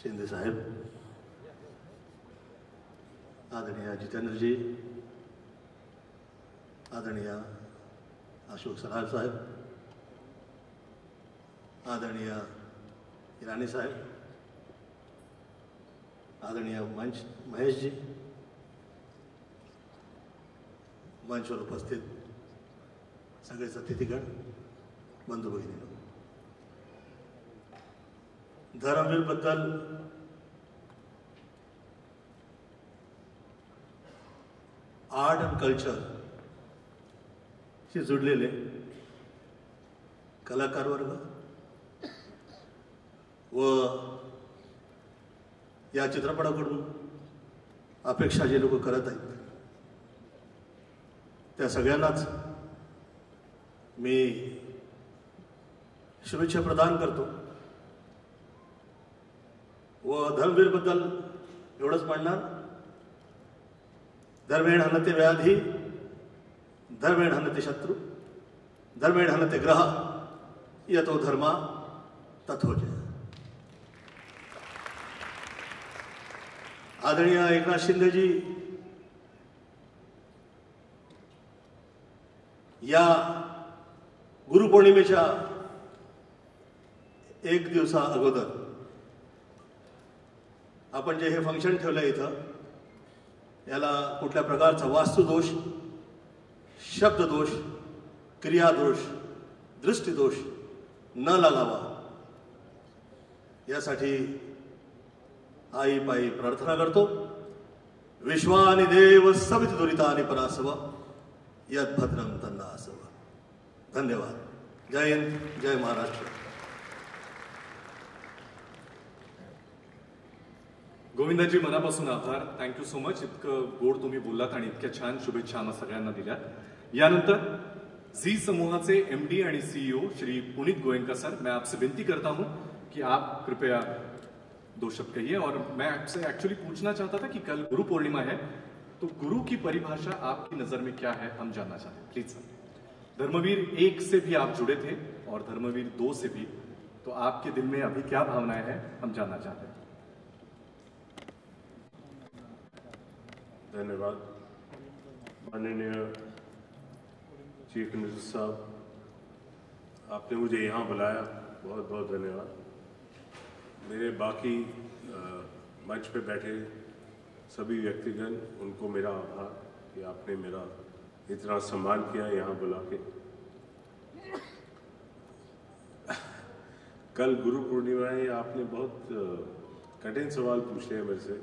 शिंदे साहेब, आदरणीय जितेंद्र जी, आदरणीय अशोक सराफ साहेब, आदरणीय ईरानी साहेब, आदरणीय मंच महेश जी, मंचवर उपस्थित सगळेच अतिथीगण, बंधू भगिनींनो, धर्मवीर बद्दल आर्ट अँड कल्चर शी जुडलेले कलाकार वर्ग व या चित्रपटाकडून अपेक्षा जे लोक करत आहेत त्या सगळ्यांनाच मी शुभेच्छा प्रदान करतो व धर्मवीर बद्दल एवढंच म्हणणार, धर्मेण हनते व्याधी, धर्मेण हनते शत्रु, धर्मेण हनते ग्रह, यतो धर्मा तथो जय. आदरणीय एकनाथ शिंदेजी या गुरुपौर्णिमेच्या एक दिवसा अगोदर आपण जे हे फंक्शन ठेवलं इथं, याला कुठल्या प्रकारचा वास्तुदोष, शब्ददोष, क्रियादोष, दृष्टिदोष न लागावा यासाठी आई पायी प्रार्थना करतो. विश्वानि देव सवित दुरितानि परासव यद भद्रम तन्ना असव. धन्यवाद. जय हिंद, जय महाराष्ट्र. गोविंदाजी, मनापासून आभार. Thank you so much. इतकं गोड तुम्ही बोललात आणि इतक्या छान शुभेच्छा आम्हा सगळ्यांना दिल्यात. यानंतर झी समूहाचे एमडी आणि सीईओ श्री पुनीत गोयनका सर, मैं आपसे विनती करता हूं कि आप कृपया 2 शब्द कहिए. और मैं आपसे एक्चुअली पूछना चाहता था कि कल गुरु पूर्णिमा है, तो गुरु की परिभाषा आपकी नजर में क्या है, हम जानना चाहते हैं. Please sir. धर्मवीर 1 से भी आप जुड़े थे और धर्मवीर 2 से भी, तो आपके दिल में अभी क्या भावनाएं हैं, हम जानना चाहते हैं. धन्यवाद. माननीय चीफ मिनिस्टर साहब, आपने मुझे यहाँ बुलाया, बहुत बहुत धन्यवाद. मेरे बाकी मंच पे बैठे सभी व्यक्तिगण, उनको मेरा आभार कि आपने मेरा इतना सम्मान किया यहाँ बुला के. कल गुरु पूर्णिमा है, आपने बहुत कठिन सवाल पूछे हैं मेरे से.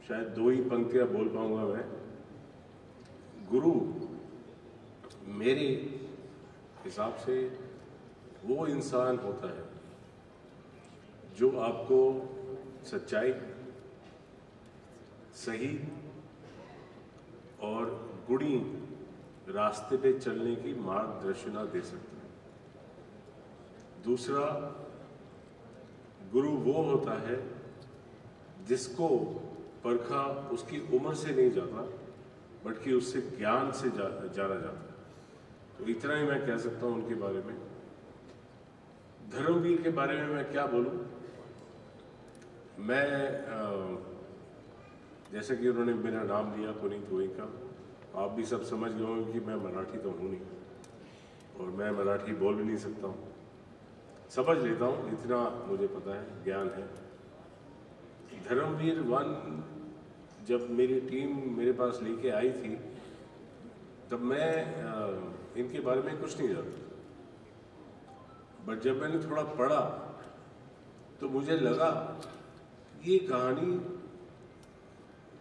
शायद 2 ही पंक्तियाँ बोल पाऊंगा मैं. गुरु मेरे हिसाब से वो इंसान होता है जो आपको सच्चाई, सही और गुणी रास्ते पे चलने की मार्गदर्शना दे सकता है. दूसरा, गुरु वो होता है जिसको परखा उसकी उम्र से नहीं जाता, बल्कि उससे ज्ञान से जाना जाता है. तो इतना ही मैं कह सकता हूँ उनके बारे में. धर्मवीर के बारे में मैं क्या बोलूँ. मैं जैसे कि उन्होंने मेरा नाम लिया पुनीत गोयनका, आप भी सब समझ गए होंगे कि मैं मराठी तो हूँ नहीं और मैं मराठी बोल भी नहीं सकता हूँ. समझ लेता हूँ, इतना मुझे पता है, ज्ञान है. धर्मवीर 1 जब मेरी टीम मेरे पास लेके आई थी, तब मैं इनके बारे में कुछ नहीं जानता. बट जब मैंने थोड़ा पढ़ा तो मुझे लगा ये कहानी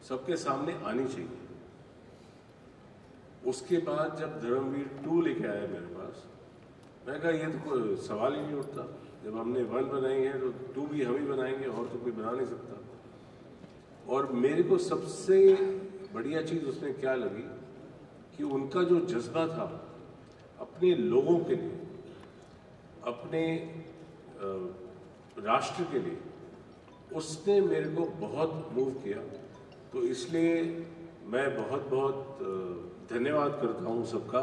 सबके सामने आनी चाहिए. उसके बाद जब धर्मवीर 2 लेके आया मेरे पास, मैं कहा ये तो कोई सवाल ही नहीं उठता, जब हमने 1 बनाई है तो 2 भी हम ही बनाएंगे, और तो कोई बना नहीं सकता। और मेरे को सबसे बढ़िया चीज़ उसमें क्या लगी कि उनका जो जज्बा था अपने लोगों के लिए, अपने राष्ट्र के लिए, उसने मेरे को बहुत मूव किया। तो इसलिए मैं बहुत बहुत धन्यवाद करता हूँ सबका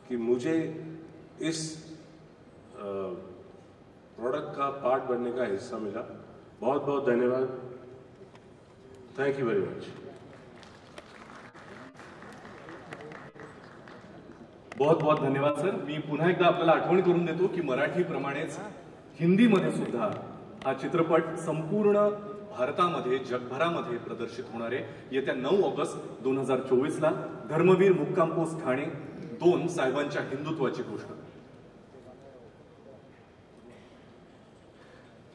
कि मुझे इस प्रोडक्ट का पार्ट बनने का हिस्सा मिला। बहुत बहुत धन्यवाद। Thank you very much. बहुत बहुत धन्यवाद सर। मी पुन्हा एकदा आपल्याला आठवण करून देतो की मराठीप्रमाणेच हिंदीमध्ये सुद्धा हा चित्रपट संपूर्ण भारतामध्ये, जगभरामध्ये प्रदर्शित होणार आहे येत्या 9 ऑगस्ट 2024ला। धर्मवीर मुक्काम पोस्ट ठाणे 2 साहेबांच्या हिंदुत्वाची घोषणा।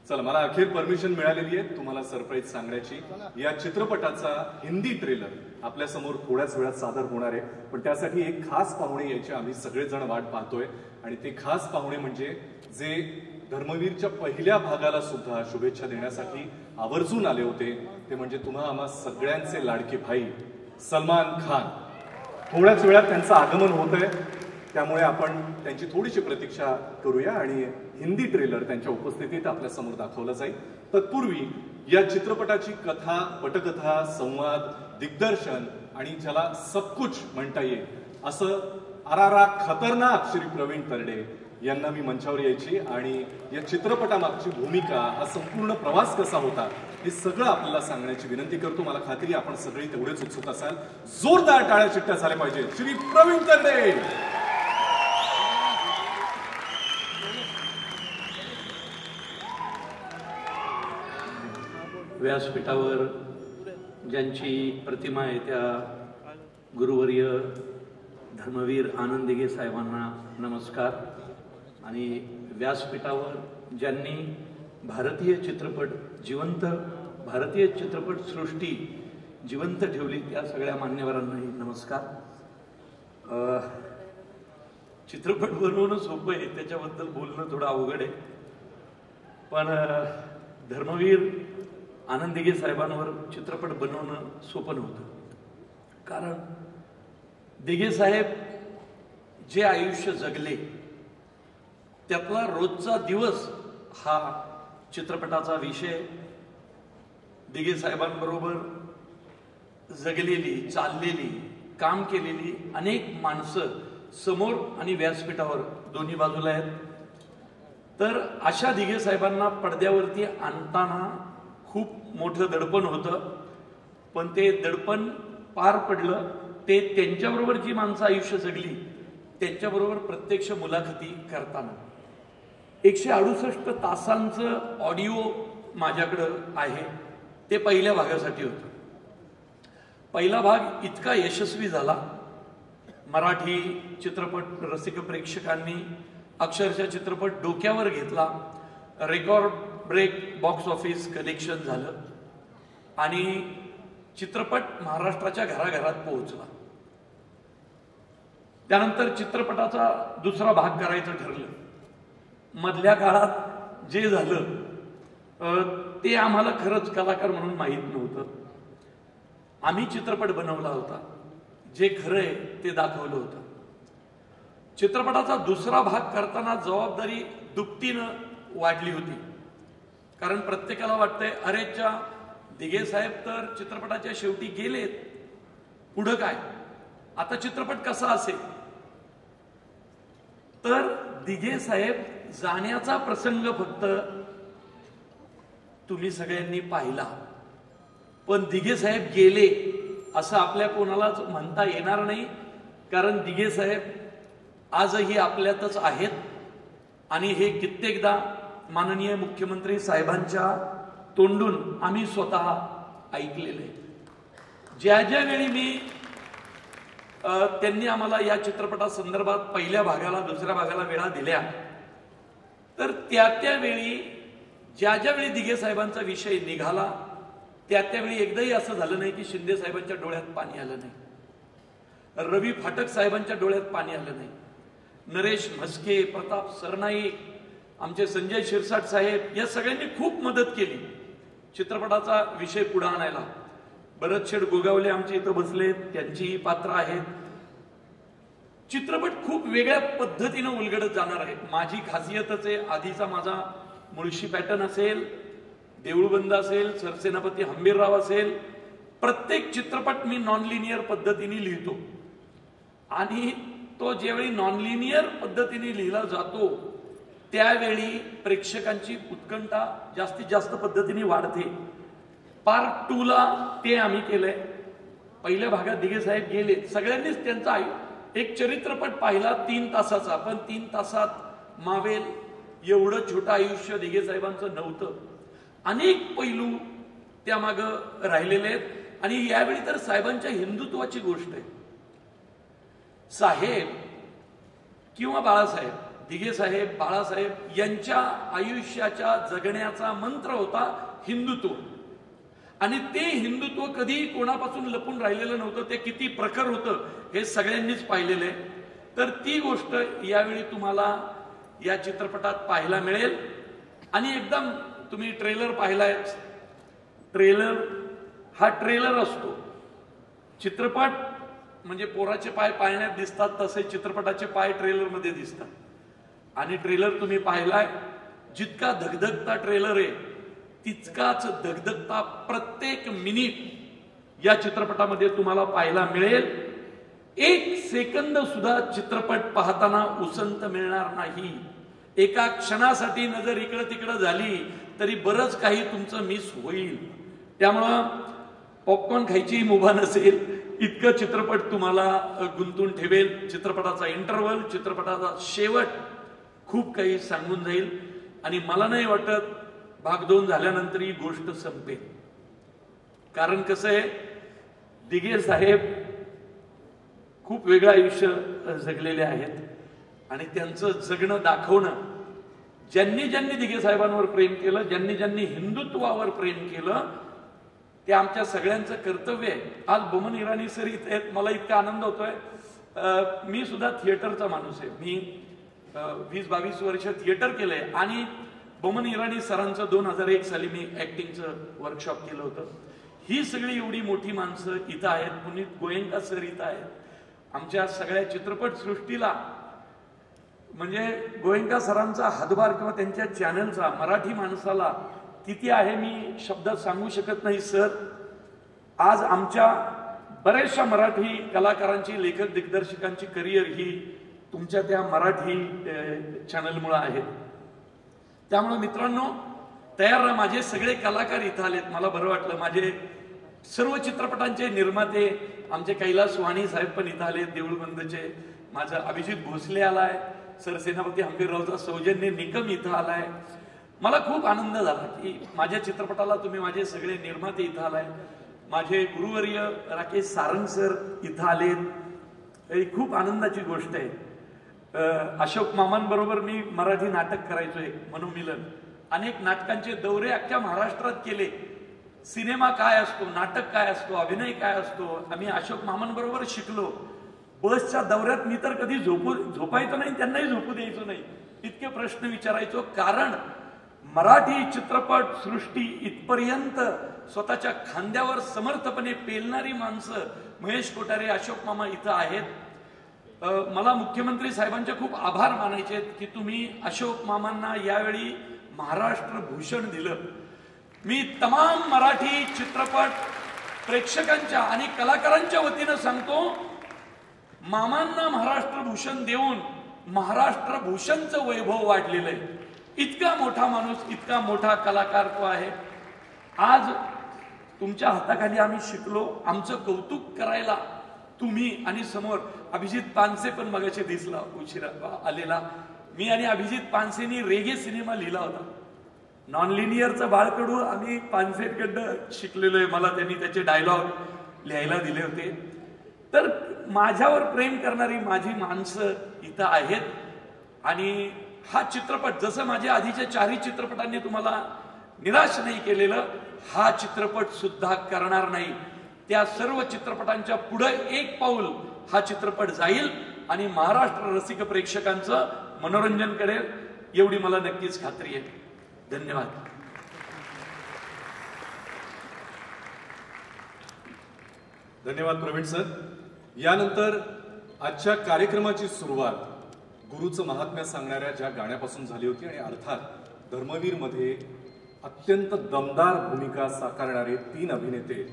चला, मला अखेर परमिशन मिळालेली आहे तुम्हाला सरप्राईज सांगण्याची। या चित्रपटाचा हिंदी ट्रेलर आपल्या समोर थोड्याच वेळात सादर होणार आहे, पण त्यासाठी एक खास पाहुणे यायचे आम्ही सगळेजण वाट पाहतोय। आणि ते खास पाहुणे म्हणजे जे धर्मवीरच्या पहिल्या भागाला सुद्धा शुभेच्छा देण्यासाठी आवर्जून आले होते, ते म्हणजे तुम्हा आम्हा सगळ्यांचे लाडके भाई सलमान खान। थोड्याच वेळात त्यांचं आगमन होत आहे, त्यामुळे आपण त्यांची थोडीशी प्रतीक्षा करूया आणि हिंदी ट्रेलर त्यांच्या उपस्थितीत आपल्या समोर दाखवला जाईल। तत्पूर्वी या चित्रपटाची कथा, पटकथा, संवाद, दिग्दर्शन आणि ज्याला सबकुछ म्हणता येईल असं आरारा खतरनाक श्री प्रवीण तरडे यांना मी मंचावर यायची आणि या चित्रपटामागची भूमिका, हा संपूर्ण प्रवास कसा होता हे सगळं आपल्याला सांगण्याची विनंती करतो। मला खात्री आपण सगळे तेवढेच उत्सुक असाल। जोरदार टाळ्या शिट्ट्या झाल्या पाहिजे श्री प्रवीण तरडे। व्यासपीठावर ज्यांची प्रतिमा आहे त्या गुरुवर्य धर्मवीर आनंद दिघे साहेबांना नमस्कार। आणि व्यासपीठावर ज्यांनी भारतीय चित्रपट सृष्टी जिवंत ठेवली त्या सगळ्या मान्यवरांनाही नमस्कार। चित्रपट बनवणं सोपं आहे, त्याच्याबद्दल बोलणं थोडं अवघड आहे, पण धर्मवीर आनंद दिघे साहेबांवर चित्रपट बनवणं सोपं नव्हतं। कारण दिघे साहेब जे आयुष्य जगले त्यातला रोजचा दिवस हा चित्रपटाचा विषय। दिघे साहेबांबरोबर जगलेली, चाललेली, काम केलेली अनेक माणसं समोर आणि व्यासपीठावर दोन्ही बाजूला आहेत। तर अशा दिघे साहेबांना पडद्यावरती आणताना खूप मोठं दडपण होतं, पण ते दडपण पार पडलं। ते त्यांच्याबरोबर जी माणसं आयुष्य जगली त्यांच्याबरोबर प्रत्यक्ष मुलाखती करताना 168 तासांचं ऑडिओ माझ्याकडं आहे, ते पहिल्या भागासाठी होतं। पहिला भाग इतका यशस्वी झाला, मराठी चित्रपट रसिक प्रेक्षकांनी अक्षरशः चित्रपट डोक्यावर घेतला, record break box office collection झालं आणि चित्रपट महाराष्ट्राच्या घराघरात पोहोचला। त्यानंतर चित्रपटाचा दुसरा भाग करायचं ठरलं। मधल्या काळात जे झालं ते आम्हाला खरंच कलाकार म्हणून माहीत नव्हतं। आम्ही चित्रपट बनवला होता, जे खरं आहे ते दाखवलं होतं। चित्रपटाचा दुसरा भाग करताना जबाबदारी दुपटीनं वाढली होती, कारण प्रत्येकाला वाटतंय अरेच्या दिघे साहेब तर चित्रपटाच्या शेवटी गेलेत, पुढं काय, आता चित्रपट कसा असेल। तर दिघे साहेब जाण्याचा प्रसंग फक्त तुम्ही सगळ्यांनी पाहिला, पण दिघे साहेब गेले असं आपल्या कोणालाच म्हणता येणार नाही, कारण दिघे साहेब आजही आपल्यातच आहेत आणि हे कित्येकदा माननीय मुख्यमंत्री साहेबांच्या तोंडून आम्ही स्वतः ऐकलेले। ज्या वेळी मी त्यांनी आम्हाला या चित्रपटासंदर्भात पहिल्या भागाला, दुसऱ्या भागाला वेळा दिल्या, तर त्यावेळी ज्यावेळी दिघे साहेबांचा विषय निघाला त्यावेळी एकदाही असं झालं नाही की शिंदे साहेबांच्या डोळ्यात पाणी आलं नाही। रवी फाटक साहेबांच्या डोळ्यात पाणी आलं नाही. नरेश म्हस्के, प्रताप सरनाईक, आमचे संजय शिरसाट साहेब या सगळ्यांनी खूप मदत केली चित्रपटाचा विषय पुढे आणायला. भरत शेठ गोगावले आमच्या इथं बसलेत, त्यांचीही पात्र आहेत. चित्रपट खूप वेगळ्या पद्धतीनं उलगडत जाणार आहे. माझी खासियतच आहे, आधीचा माझा मुळशी पॅटर्न असेल, देऊळबंद असेल, सरसेनापती हंबीरराव असेल, प्रत्येक चित्रपट मी नॉन लिनियर पद्धतीने लिहितो. आणि तो ज्यावेळी नॉन लिनियर पद्धतीने लिहिला जातो त्यावेळी प्रेक्षकांची उत्कंठा जास्तीत जास्त पद्धतीने वाढते. पार्ट 2 ला ते आम्ही केलंय. पहिल्या भागात दिघे साहेब गेले, सगळ्यांनीच त्यांचा एक चरित्रपट पाहिला 3 तासाचा, पण 3 तासात मावेल एवढं छोटं आयुष्य दिघे साहेबांचं नव्हतं. अनेक पैलू त्यामागं राहिलेले आहेत. आणि यावेळी तर साहेबांच्या हिंदुत्वाची गोष्ट आहे. साहेब किंवा बाळासाहेब, दिघे साहेब, बाळासाहेब यांच्या आयुष्याच्या जगण्याचा मंत्र होता हिंदुत्व. आणि ते हिंदुत्व कधी कोणापासून लपून राहिलेलं नव्हतं. ते किती प्रखर होतं हे सगळ्यांनीच पाहिलेलं आहे. तर ती गोष्ट यावेळी तुम्हाला या चित्रपटात पाहायला मिळेल. आणि एकदम तुम्ही ट्रेलर पाहिलाय. ट्रेलर हा ट्रेलर असतो. चित्रपट म्हणजे पोराचे पाय पाळण्यात दिसतात, तसे चित्रपटाचे पाय ट्रेलरमध्ये दिसतात. आणि ट्रेलर तुम्ही पाहिलाय, जितका धगधगता ट्रेलर आहे तितकाच धगधगता प्रत्येक मिनिट या चित्रपटामध्ये तुम्हाला पाहायला मिळेल. 1 सेकंद सुद्धा चित्रपट पाहताना उसंत मिळणार नाही. एका क्षणासाठी नजर इकडं तिकडं झाली तरी बरंच काही तुमचं मिस होईल. त्यामुळं पॉपकॉर्न खायची मुभा नसेल इतकं चित्रपट तुम्हाला गुंतून ठेवेल. चित्रपटाचा इंटरव्हल, चित्रपटाचा शेवट खूप काही सांगून जाईल. आणि मला नाही वाटत भाग 2 झाल्यानंतर ही गोष्ट संपेल. कारण कसं आहे, दिघे साहेब खूप वेगळं आयुष्य जगलेले आहेत. आणि त्यांचं जगणं दाखवणं, ज्यांनी ज्यांनी दिघे साहेबांवर प्रेम केलं, ज्यांनी ज्यांनी हिंदुत्वावर प्रेम केलं, ते आमच्या सगळ्यांचं कर्तव्य आहे. आज बोमन इराणी सर इथे आहेत, मला इतका आनंद होतोय. मी सुद्धा थिएटरचा माणूस आहे. मी 20-22 वर्ष थिएटर केलंय. आणि बोमन इराणी सरांचं 2001 साली मी ऍक्टिंगचं वर्कशॉप केलं होतं. ही सगळी एवढी मोठी माणसं इथं आहेत. पुनीत गोयंका सर इथं आहेत. आमच्या सगळ्या चित्रपट सृष्टीला म्हणजे गोयंका सरांचा हातभार किंवा त्यांच्या चॅनलचा मराठी माणसाला किती आहे मी शब्दात सांगू शकत नाही सर. आज आमच्या बऱ्याचशा मराठी कलाकारांची, लेखक दिग्दर्शकांची करिअर ही तुमच्या त्या मराठी चॅनलमुळे आहे. त्यामुळे मित्रांनो तयार राहा. माझे सगळे कलाकार इथं आलेत, मला बरं वाटलं. माझे सर्व चित्रपटांचे निर्माते आमचे कैलास वाणी साहेब पण इथं आले, देऊळबंदचे. माझा अभिजित भोसले आलाय, सरसेनापती हंबीररावचा सौजन्य निकम इथं आलाय. मला खूप आनंद झाला की माझ्या चित्रपटाला तुम्ही माझे सगळे निर्माते इथं आलाय. माझे गुरुवर्य राकेश सारंग सर इथं आलेत, ही खूप आनंदाची गोष्ट आहे. अशोक मामांबरोबर मी मराठी नाटक करायचोय, मनोमिलन. अनेक नाटकांचे दौरे अख्ख्या महाराष्ट्रात केले. सिनेमा काय असतो, नाटक काय असतो, अभिनय काय असतो, आम्ही अशोक मामांबरोबर शिकलो. बसच्या दौऱ्यात मी तर कधी झोपायचो नाही, त्यांनाही झोपू द्यायचो नाही. इतके प्रश्न विचारायचो. कारण मराठी चित्रपट सृष्टी इथपर्यंत स्वतःच्या खांद्यावर समर्थपणे पेलणारी माणसं महेश कोठारे, अशोक मामा इथं आहेत. मला मुख्यमंत्री साहेबांचे खूप आभार मानायचे आहेत की तुम्ही अशोक मामांना यावेळी महाराष्ट्र भूषण दिलं. मी तमाम मराठी चित्रपट प्रेक्षकांच्या आणि कलाकारांच्या वतीनं सांगतो, मामांना महाराष्ट्र भूषण देऊन महाराष्ट्र भूषणचं वैभव वाढलेलं आहे. इतका मोठा माणूस, इतका मोठा कलाकार तो आहे. आज तुमच्या हाताखाली आम्ही शिकलो. आमचं कौतुक करायला तुम्ही आणि समोर अभिजित पानसे पण मगाशी दिसला उशिरा आलेला. मी आणि अभिजित पानसेनी रेगे सिनेमा लिहिला होता. नॉन लिनियरचं बाळकडू आम्ही पानसेकडनं शिकलेलो आहे. मला त्यांनी त्याचे डायलॉग लिहायला दिले होते. तर माझ्यावर प्रेम करणारी माझी माणसं इथं आहेत. आणि हा चित्रपट जसं माझ्या आधीच्या 4ही चित्रपटांनी तुम्हाला निराश नाही केलेलं, हा चित्रपट सुद्धा करणार नाही. त्या सर्व चित्रपटांच्या पुढे एक पाऊल हा चित्रपट जाईल आणि महाराष्ट्र रसिक प्रेक्षकांचं मनोरंजन करेल एवढी मला नक्कीच खात्री आहे. धन्यवाद. धन्यवाद प्रवीण सर. यानंतर आजच्या कार्यक्रमाची सुरुवात गुरुचं महात्म्य सांगणाऱ्या ज्या गाण्यापासून झाली होती आणि अर्थात धर्मवीर मध्ये अत्यंत दमदार भूमिका साकारणारे 3 अभिनेते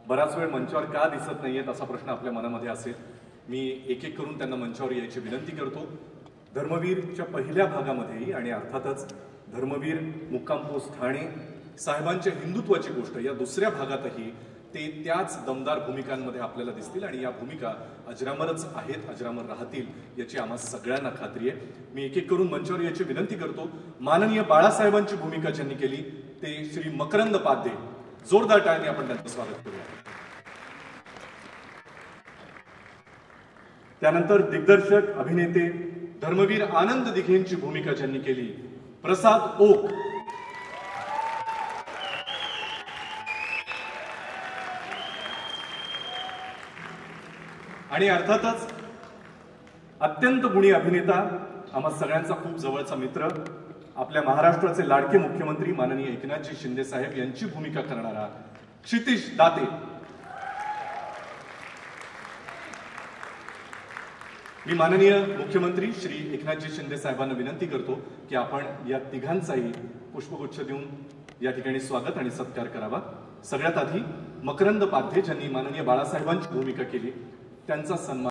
बराच वेळ मंचावर का दिसत नाहीयेत असा प्रश्न आपल्या मनामध्ये असेल. मी एक एक करून त्यांना मंचावर यायची विनंती करतो. धर्मवीरच्या पहिल्या भागामध्येही आणि अर्थातच धर्मवीर मुक्काम पोस्ट ठाणे साहेबांच्या हिंदुत्वाची गोष्ट या दुसऱ्या भागातही ते त्याच दमदार भूमिकांमध्ये आपल्याला दिसतील आणि या भूमिका अजरामरच आहेत, अजरामर राहतील याची आम्हा सगळ्यांना खात्री आहे. मी एक एक करून मंचावर याची विनंती करतो. माननीय बाळासाहेबांची भूमिका ज्यांनी केली ते श्री मकरंद पाध्ये. जोरदार टाळ्यांनी आपण त्यांचं स्वागत करूया. त्यानंतर दिग्दर्शक अभिनेते धर्मवीर आनंद दिघेंची भूमिका ज्यांनी केली प्रसाद ओक. आणि अर्थातच अत्यंत गुणी अभिनेता, आम्हा सगळ्यांचा खूप जवळचा मित्र, आपल्या महाराष्ट्राचे लाडके मुख्यमंत्री माननीय एकनाथजी शिंदे साहेब यांची भूमिका करणारा क्षितिज दाते. मी माननीय मुख्यमंत्री श्री एकनाथजी शिंदे साहेबांना विनंती करतो की आपण या तिघांचाही पुष्पगुच्छ देऊन या ठिकाणी स्वागत आणि सत्कार करावा. सगळ्यात आधी मकरंद पाध्ये ज्यांनी माननीय बाळासाहेबांची भूमिका केली त्यांचा सन्मान.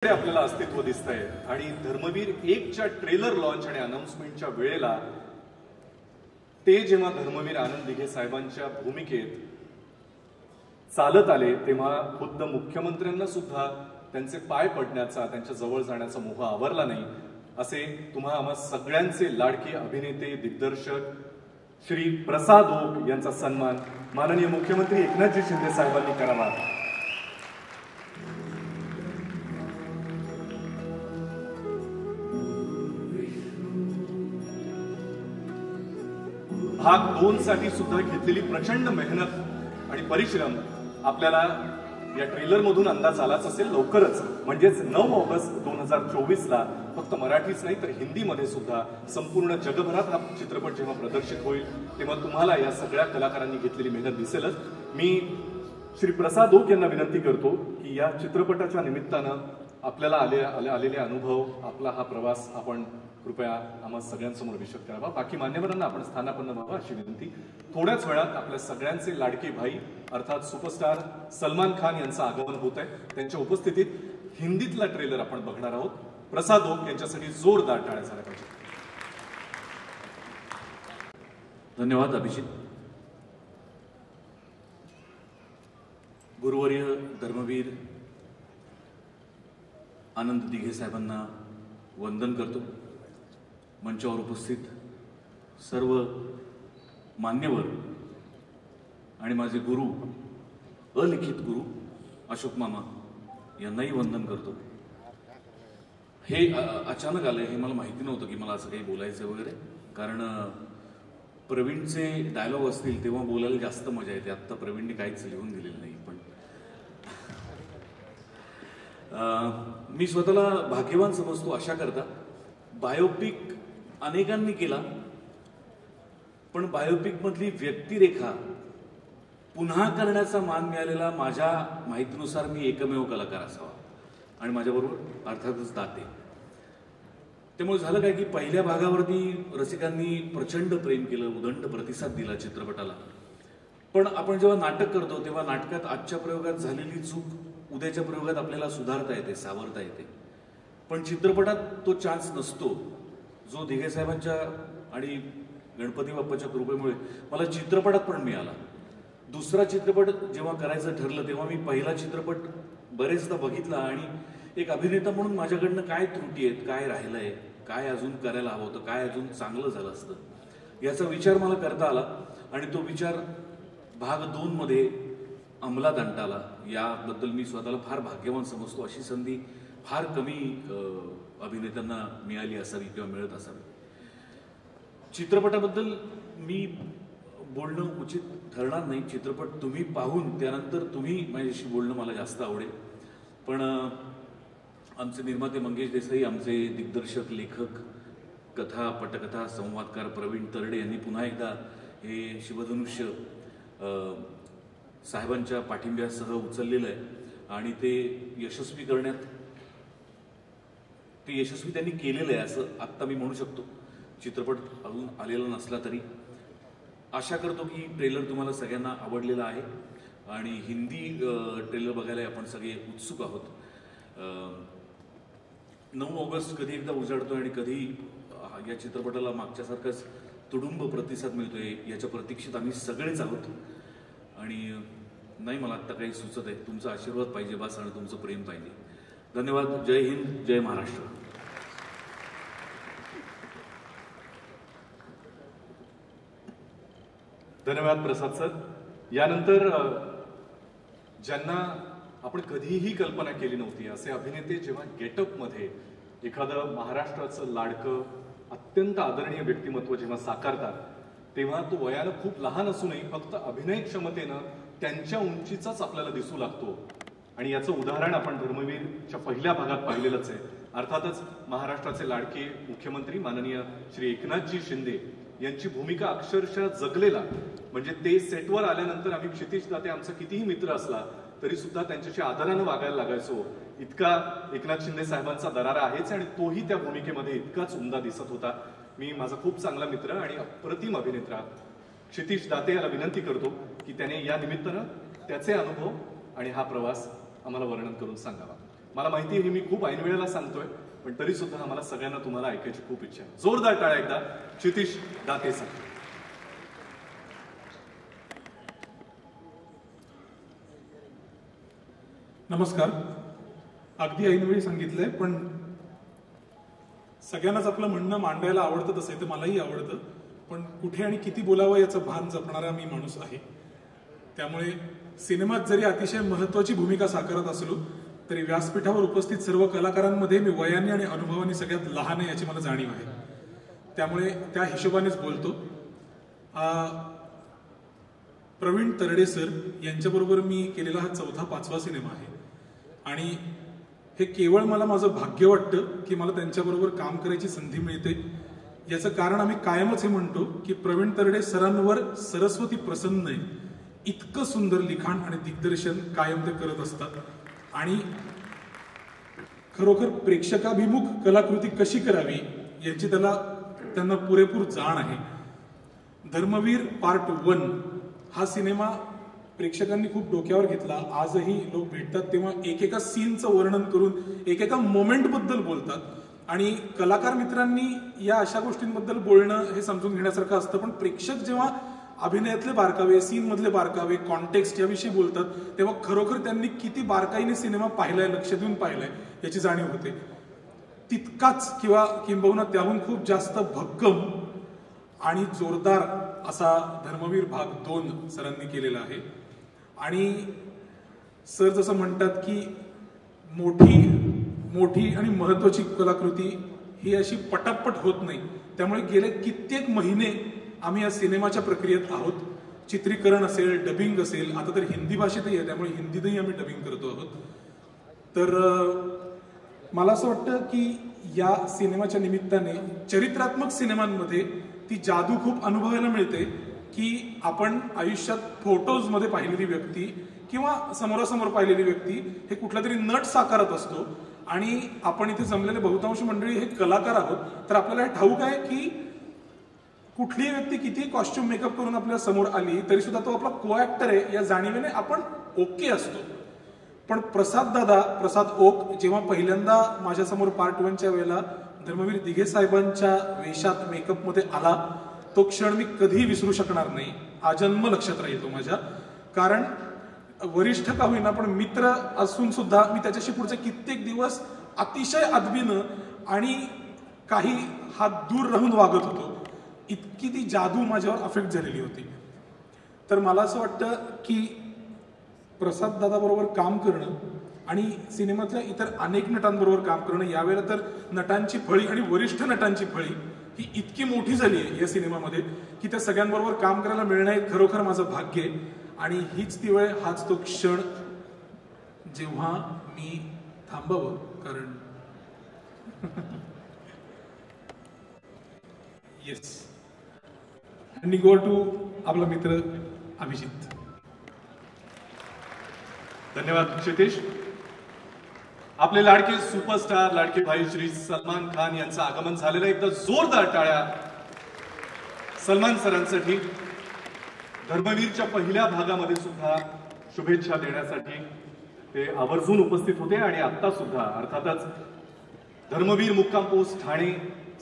आपल्याला अस्तित्व दिसतंय आणि धर्मवीर 1च्या ट्रेलर लॉन्च आणि अनाउन्समेंटच्या वेळेला ते जेव्हा धर्मवीर आनंद दिघे साहेबांच्या भूमिकेत चालत आले तेव्हा खुद्द मुख्यमंत्र्यांना सुद्धा त्यांचे पाय पडण्याचा, त्यांच्या जवळ जाण्याचा मोह आवरला नाही. असे तुम्हा आम्हा सगळ्यांचे लाडके अभिनेते दिग्दर्शक श्री प्रसाद ओक यांचा सन्मान माननीय मुख्यमंत्री एकनाथजी शिंदे साहेबांनी करावा. भाग 2 साठी सुद्धा घेतलेली प्रचंड मेहनत आणि परिश्रम आपल्याला या ट्रेलर मधून अंदाज आलाच असेल. लवकरच म्हणजेच 9 ऑगस्ट 2024ला फक्त मराठीच नाही तर हिंदीमध्ये सुद्धा संपूर्ण जगभरात हा चित्रपट जेव्हा प्रदर्शित होईल तेव्हा तुम्हाला या सगळ्या कलाकारांनी घेतलेली मेहनत दिसेलच. मी श्री प्रसाद ओक यांना विनंती करतो की या चित्रपटाच्या निमित्तानं आपल्याला आलेले अनुभव, आपला हा प्रवास आपण कृपया आम्हा सगळ्यांसमोर विशद करावा. बाकी मान्यवरांना आपण स्थानापन्न व्हावं अशी विनंती. थोड्याच वेळात आपल्या सगळ्यांचे लाडके भाई अर्थात सुपरस्टार सलमान खान यांचं आगमन होत आहे. त्यांच्या उपस्थितीत हिंदीतला ट्रेलर आपण बघणार आहोत. प्रसाद ओक यांच्यासाठी जोरदार टाळ्या झाल्या पाहिजे. धन्यवाद अभिजित. गुरुवर्य धर्मवीर आनंद दिघे साहेबांना वंदन करतो. मंचावर उपस्थित सर्व मान्यवर आणि माझे गुरु, अलिखित गुरु अशोक मामा यांनाही वंदन करतो. हे अचानक आलं, हे मला माहिती नव्हतं की मला असं काही बोलायचं वगैरे, कारण प्रवीणचे डायलॉग असतील तेव्हा बोलायला जास्त मजा येते. आत्ता प्रवीणने काहीच लिहून दिलेलं नाही. पण मी स्वतःला भाग्यवान समजतो अशा करता बायोपिक अनेकांनी केला, पण बायोपिक मधली व्यक्तिरेखा पुन्हा करण्याचा मान मिळालेला माझ्या माहितीनुसार मी एकमेव कलाकार असावा आणि माझ्याबरोबर अर्थातच दाते. त्यामुळे झालं काय की पहिल्या भागावरती रसिकांनी प्रचंड प्रेम केलं, उदंड प्रतिसाद दिला चित्रपटाला. पण आपण जेव्हा नाटक करतो तेव्हा नाटकात आजच्या प्रयोगात झालेली चूक उद्याच्या प्रयोगात आपल्याला सुधारता येते, सावरता येते. पण चित्रपटात तो चान्स नसतो जो दिघे साहेबांच्या आणि गणपती बाप्पाच्या कृपेमुळे मला चित्रपटात पण मिळाला. दुसरा चित्रपट जेव्हा करायचं ठरलं तेव्हा मी पहिला चित्रपट बरेचदा बघितला आणि एक अभिनेता म्हणून माझ्याकडनं काय त्रुटी आहेत, काय राहिलंय, काय अजून करायला हवं होतं, काय अजून चांगलं झालं असतं याचा विचार मला करता आला. आणि तो विचार भाग 2 मध्ये अंमलात आणता आला. याबद्दल मी स्वतःला फार भाग्यवान समजतो. अशी संधी फार कमी अभिनेत्यांना मिळाली असावी किंवा मिळत असावी. चित्रपटाबद्दल मी बोलणं उचित ठरणार नाही. चित्रपट तुम्ही पाहून त्यानंतर तुम्ही माझ्याशी बोलणं मला जास्त आवडेल. पण आमचे निर्माते मंगेश देसाई, आमचे दिग्दर्शक, लेखक, कथा, पटकथा, संवादकार प्रवीण तरडे यांनी पुन्हा एकदा हे शिवधनुष्य साहेबांच्या पाठिंब्यासह उचललेलं आहे आणि ते यशस्वी त्यांनी केलेलं आहे असं आत्ता मी म्हणू शकतो. चित्रपट अजून आलेला नसला तरी आशा करतो की ट्रेलर तुम्हाला सगळ्यांना आवडलेला आहे आणि हिंदी ट्रेलर बघायला आपण सगळे उत्सुक आहोत. 9 ऑगस्ट कधी एकदा उजाडतो आणि कधी या चित्रपटाला मागच्यासारखाच तुडुंब प्रतिसाद मिळतोय याच्या प्रतीक्षेत आम्ही सगळेच आहोत. आणि नाही मला आत्ता काही सुचत आहे. तुमचा आशीर्वाद पाहिजे बस आणि तुमचं प्रेम पाहिजे. धन्यवाद. जय हिंद, जय महाराष्ट्र. धन्यवाद प्रसाद सर. यानंतर ज्यांना आपण कधीही कल्पना केली नव्हती असे अभिनेते जेव्हा गेटअप मध्ये एखादं महाराष्ट्राचं लाडकं अत्यंत आदरणीय व्यक्तिमत्व जेव्हा साकारतात तेव्हा तो वयानं खूप लहान असूनही फक्त अभिनय क्षमतेनं त्यांच्या उंचीचाच आपल्याला दिसू लागतो. आणि याचं उदाहरण आपण धर्मवीरच्या पहिल्या भागात पाहिलेलंच आहे. अर्थातच महाराष्ट्राचे लाडके मुख्यमंत्री माननीय श्री एकनाथजी शिंदे यांची भूमिका अक्षरशः जगलेला. म्हणजे ते सेटवर आल्यानंतर आम्ही क्षितिज दाते आमचा कितीही मित्र असला तरी सुद्धा त्यांच्याशी आदरानं वागायला लागायचो. इतका एकनाथ शिंदे साहेबांचा दरारा आहेच आणि तोही त्या भूमिकेमध्ये इतकाच उमदा दिसत होता. मी माझा खूप चांगला मित्र आणि अप्रतिम अभिनेता क्षितिज दाते याला विनंती करतो की त्याने या निमित्तानं त्याचे अनुभव आणि हा प्रवास आम्हाला वर्णन करून सांगावा. मला माहिती आहे मी खूप ऐनवेळेला सांगतोय पण तरी सुद्धा आम्हाला सगळ्यांना तुम्हाला ऐकायची खूप इच्छा आहे. जोरदार टाळ्या एकदा क्षितिज दाते साठी. नमस्कार. अगदी ऐनवेळी सांगितलंय पण सगळ्यांनाच आपलं म्हणणं मांडायला आवडतं तसं तर मलाही आवडतं. पण कुठे आणि किती बोलावं याचं भान जपणारा मी माणूस आहे. त्यामुळे सिनेमात जरी अतिशय महत्वाची भूमिका साकारत असलो तरी व्यासपीठावर उपस्थित सर्व कलाकारांमध्ये मी वयाने आणि अनुभवाने सगळ्यात लहान आहे याची मला जाणीव आहे. त्यामुळे त्या हिशोबानेच बोलतो. प्रवीण तरडे सर यांच्याबरोबर मी केलेला हा 4था-5वा सिनेमा आहे आणि हे केवळ मला माझं भाग्य वाटतं की मला त्यांच्याबरोबर काम करायची संधी मिळते. याचं कारण आम्ही कायमच हे म्हणतो की प्रवीण तरडे सरांवर सरस्वती प्रसन्न आहे. इतकं सुंदर लिखाण आणि दिग्दर्शन कायम ते करत असतात आणि खरोखर प्रेक्षकाभिमुख कलाकृती कशी करावी याची त्यांना पुरेपूर जाण आहे. धर्मवीर पार्ट 1 हा सिनेमा प्रेक्षकांनी खूप डोक्यावर घेतला. आजही लोक भेटतात तेव्हा एकेका सीनचं वर्णन करून एकेका मोमेंट बद्दल बोलतात आणि कलाकार मित्रांनी या अशा गोष्टींबद्दल बोलणं हे समजून घेण्यासारखं असतं. पण प्रेक्षक जेव्हा अभिनयातले बारकावे, सीन मधले बारकावे, कॉन्टेक्स्ट याविषयी बोलतात तेव्हा खरोखर त्यांनी किती बारकाईने सिनेमा पाहिलाय, लक्ष देऊन पाहिलाय याची जाणीव होते. तितकाच किंवा किंबहुना त्याहून खूप जास्त भक्कम आणि जोरदार असा धर्मवीर भाग 2 सरांनी केलेला आहे. आणि सर जसं म्हणतात की मोठी आणि महत्वाची कलाकृती ही अशी पटापट होत नाही. त्यामुळे गेले कित्येक महिने आम्ही या सिनेमाच्या प्रक्रियेत आहोत. चित्रीकरण असेल, डबिंग असेल, आता तर हिंदी भाषेतही आहे त्यामुळे हिंदीतही आम्ही डबिंग करतो आहोत. तर मला असं वाटतं की या सिनेमाच्या निमित्ताने चरित्रात्मक सिनेमांमध्ये ती जादू खूप अनुभवायला मिळते की आपण आयुष्यात फोटोजमध्ये पाहिलेली व्यक्ती किंवा समोरासमोर पाहिलेली व्यक्ती हे कुठला तरी नट साकारत असतो आणि आपण इथे जमलेले बहुतांश मंडळी हे कलाकार आहोत. तर आपल्याला हे ठाऊक आहे की कुठलीही व्यक्ती किती कॉस्ट्युम मेकअप करून आपल्या समोर आली तरी सुद्धा तो आपला को ऍक्टर आहे या जाणीवेने आपण ओके असतो. पण प्रसाद ओक जेव्हा पहिल्यांदा माझ्यासमोर पार्ट 1च्या वेळेला धर्मवीर दिघे साहेबांच्या वेशात मेकअप मध्ये आला तो क्षण मी कधीही विसरू शकणार नाही. आजन्म लक्षात राहील तो माझ्या. कारण वरिष्ठ का होईना पण मित्र असून सुद्धा मी त्याच्याशी पुढचे कित्येक दिवस अतिशय अदबीनं आणि काही हात दूर राहून वागत होतो. इतकी ती जादू माझ्यावर अफेक्ट झालेली होती. तर मला असं वाटतं की प्रसाद दादाबरोबर काम करणं आणि सिनेमातल्या इतर अनेक नटांबरोबर काम करणं यावेळेला तर नटांची फळी आणि वरिष्ठ नटांची फळी ही इतकी मोठी झाली आहे या सिनेमामध्ये की त्या सगळ्यांबरोबर काम करायला मिळणं हे खरोखर माझं भाग्य आहे. आणि हीच ती वेळ, हाच तो क्षण जेव्हा मी थांबावं. कारण येस हँडिंग ओव्हर टू आपला मित्र अभिजित. धन्यवाद क्षितेश. आपले लाडके सुपरस्टार लाडके भाई श्री सलमान खान यांचं आगमन झालेलं. एकदा जोरदार टाळ्या सलमान सरांसाठी. धर्मवीरच्या पहिल्या भागामध्ये सुद्धा शुभेच्छा देण्यासाठी ते आवर्जून उपस्थित होते आणि आता सुद्धा अर्थातच धर्मवीर मुक्काम पोस्ट ठाणे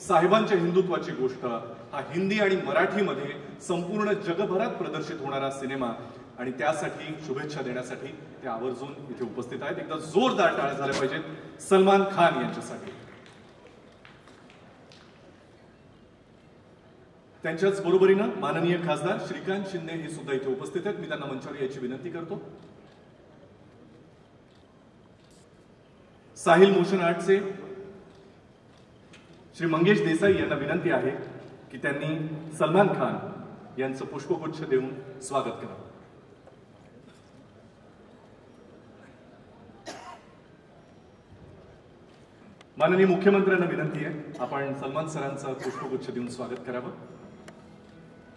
साहेबांच्या हिंदुत्वाची गोष्ट हा हिंदी आणि मराठीमध्ये संपूर्ण जगभरात प्रदर्शित होणारा सिनेमा आणि त्यासाठी शुभेच्छा देण्यासाठी ते आवर्जून इथे उपस्थित आहेत. एकदा जोरदार टाळ्या झाल्या पाहिजेत सलमान खान यांच्यासाठी. त्यांच्याच बरोबरीनं माननीय खासदार श्रीकांत शिंदे हे सुद्धा इथे उपस्थित आहेत. मी त्यांना मंचावर याची विनंती करतो. साहिल मोशन आर्टचे श्री मंगेश देसाई यांना विनंती आहे की त्यांनी सलमान खान यांचं पुष्पगुच्छ देऊन स्वागत करावं. माननीय मुख्यमंत्र्यांना विनंती आहे आपण सलमान सरांचं पुष्पगुच्छ देऊन स्वागत करावं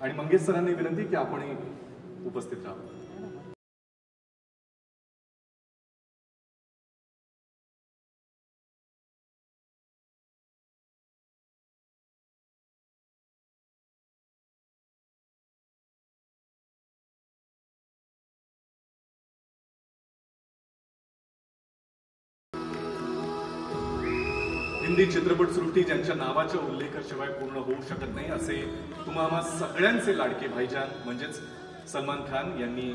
आणि मंगेश सरांनी विनंती की आपणही उपस्थित राहावं. हिंदी चित्रपटसृष्टी ज्यांच्या नावाच्या उल्लेखाशिवाय पूर्ण होऊ शकत नाही असे तुम्हा सगळ्यांचे लाडके भाईजान म्हणजेच सलमान खान यांनी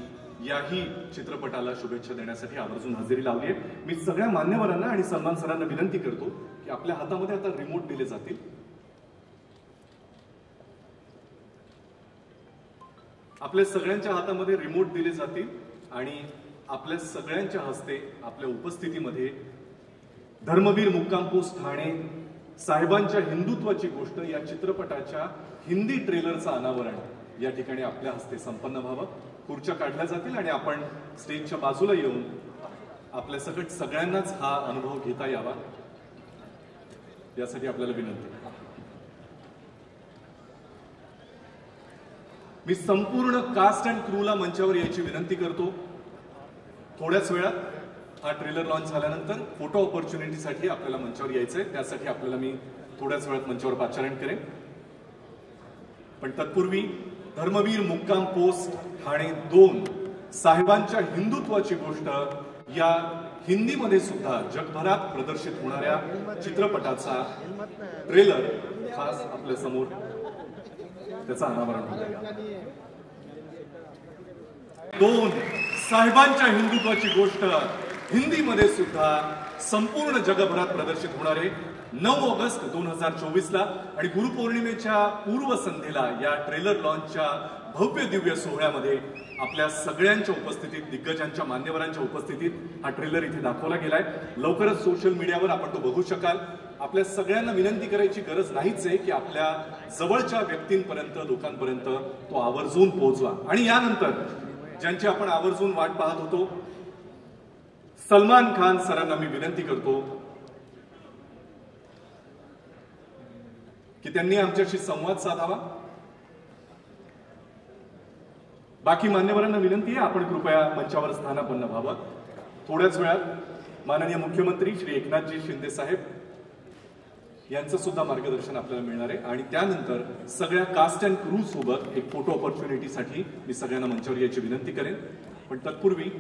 याही चित्रपटाला शुभेच्छा देण्यासाठी आवर्जून हजेरी लावली आहे. मी सगळ्या मान्यवरांना आणि सलमान सरांना विनंती करतो की आपल्या हातामध्ये आता रिमोट दिले जातील. आपल्या सगळ्यांच्या हातामध्ये रिमोट दिले जातील आणि आपल्या सगळ्यांच्या हस्ते आपल्या उपस्थितीमध्ये धर्मवीर मुक्काम पोस्ट ठाणे साहेबांच्या हिंदुत्वाची गोष्ट या चित्रपटाच्या हिंदी ट्रेलरचं अनावरण या ठिकाणी आपल्या हस्ते संपन्न व्हावं. खुर्च्या काढल्या जातील आणि आपण स्टेजच्या बाजूला येऊन आपल्या सकट सगळ्यांनाच हा अनुभव घेता यावा यासाठी आपल्याला विनंती. मी संपूर्ण कास्ट अँड क्रूला मंचावर यायची विनंती करतो. थोड्याच वेळात हा ट्रेलर लॉन्च झाल्यानंतर फोटो ऑपॉर्च्युनिटीसाठी आपल्याला मंचावर यायचंय. त्यासाठी आपल्याला मी थोड्याच वेळात मंचावर पाचारण करेन. पण तत्पूर्वी धर्मवीर मुक्काम पोस्ट ठाणे 2 साहेबांच्या हिंदुत्वाची गोष्ट या हिंदीमध्ये सुद्धा जगभरात प्रदर्शित होणाऱ्या चित्रपटाचा ट्रेलर खास आपल्या समोर त्याचं अनावरण होतं. 2 साहेबांच्या हिंदुत्वाची गोष्ट हिंदीमध्ये सुद्धा संपूर्ण जगभरात प्रदर्शित होणार आहे 9 ऑगस्ट 2024ला आणि गुरुपौर्णिमेच्या पूर्वसंध्येला या ट्रेलर लॉन्चच्या भव्य दिव्य सोहळ्यामध्ये आपल्या सगळ्यांच्या उपस्थितीत दिग्गजांच्या मान्यवरांच्या उपस्थितीत हा ट्रेलर इथे दाखवला गेलाय. लवकरच सोशल मीडियावर आपण तो बघू शकाल. आपल्या सगळ्यांना विनंती करायची गरज नाहीच आहे की आपल्या जवळच्या व्यक्तींपर्यंत लोकांपर्यंत तो आवर्जून पोहोचवा. आणि यानंतर ज्यांची आपण आवर्जून वाट पाहत होतो सलमान खान सरांना मी विनंती करतो की त्यांनी आमच्याशी संवाद साधावा. बाकी मान्यवरांना विनंती आहे, आपण कृपया मंचावर स्थानापन्न व्हावं. थोड्याच वेळात माननीय मुख्यमंत्री श्री एकनाथजी शिंदे साहेब यांचं सुद्धा मार्गदर्शन आपल्याला मिळणार आहे आणि त्यानंतर सगळ्या कास्ट अँड क्रू सोबत एक फोटो ऑपॉर्च्युनिटीसाठी मी सगळ्यांना मंचावर यायची विनंती करेन. पण तत्पूर्वी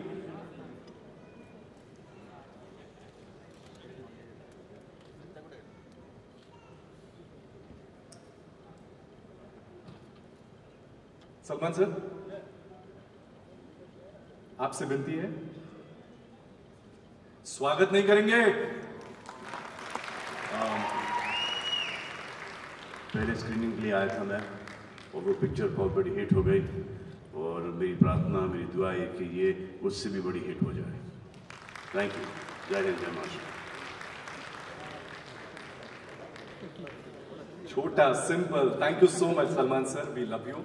सलमान सर, आपसे विनती है, स्वागत नहीं करेंगे? पहले स्क्रीनिंग के लिए आया था मैं और वो पिक्चर बहुत बड़ी हिट हो गई और मेरी प्रार्थना, मेरी दुआ है कि ये उससे भी बड़ी हिट हो जाए. Thank you. जय हिंद, जय महाराष्ट्र. छोटा simple. Thank you so much Salman sir, we love you.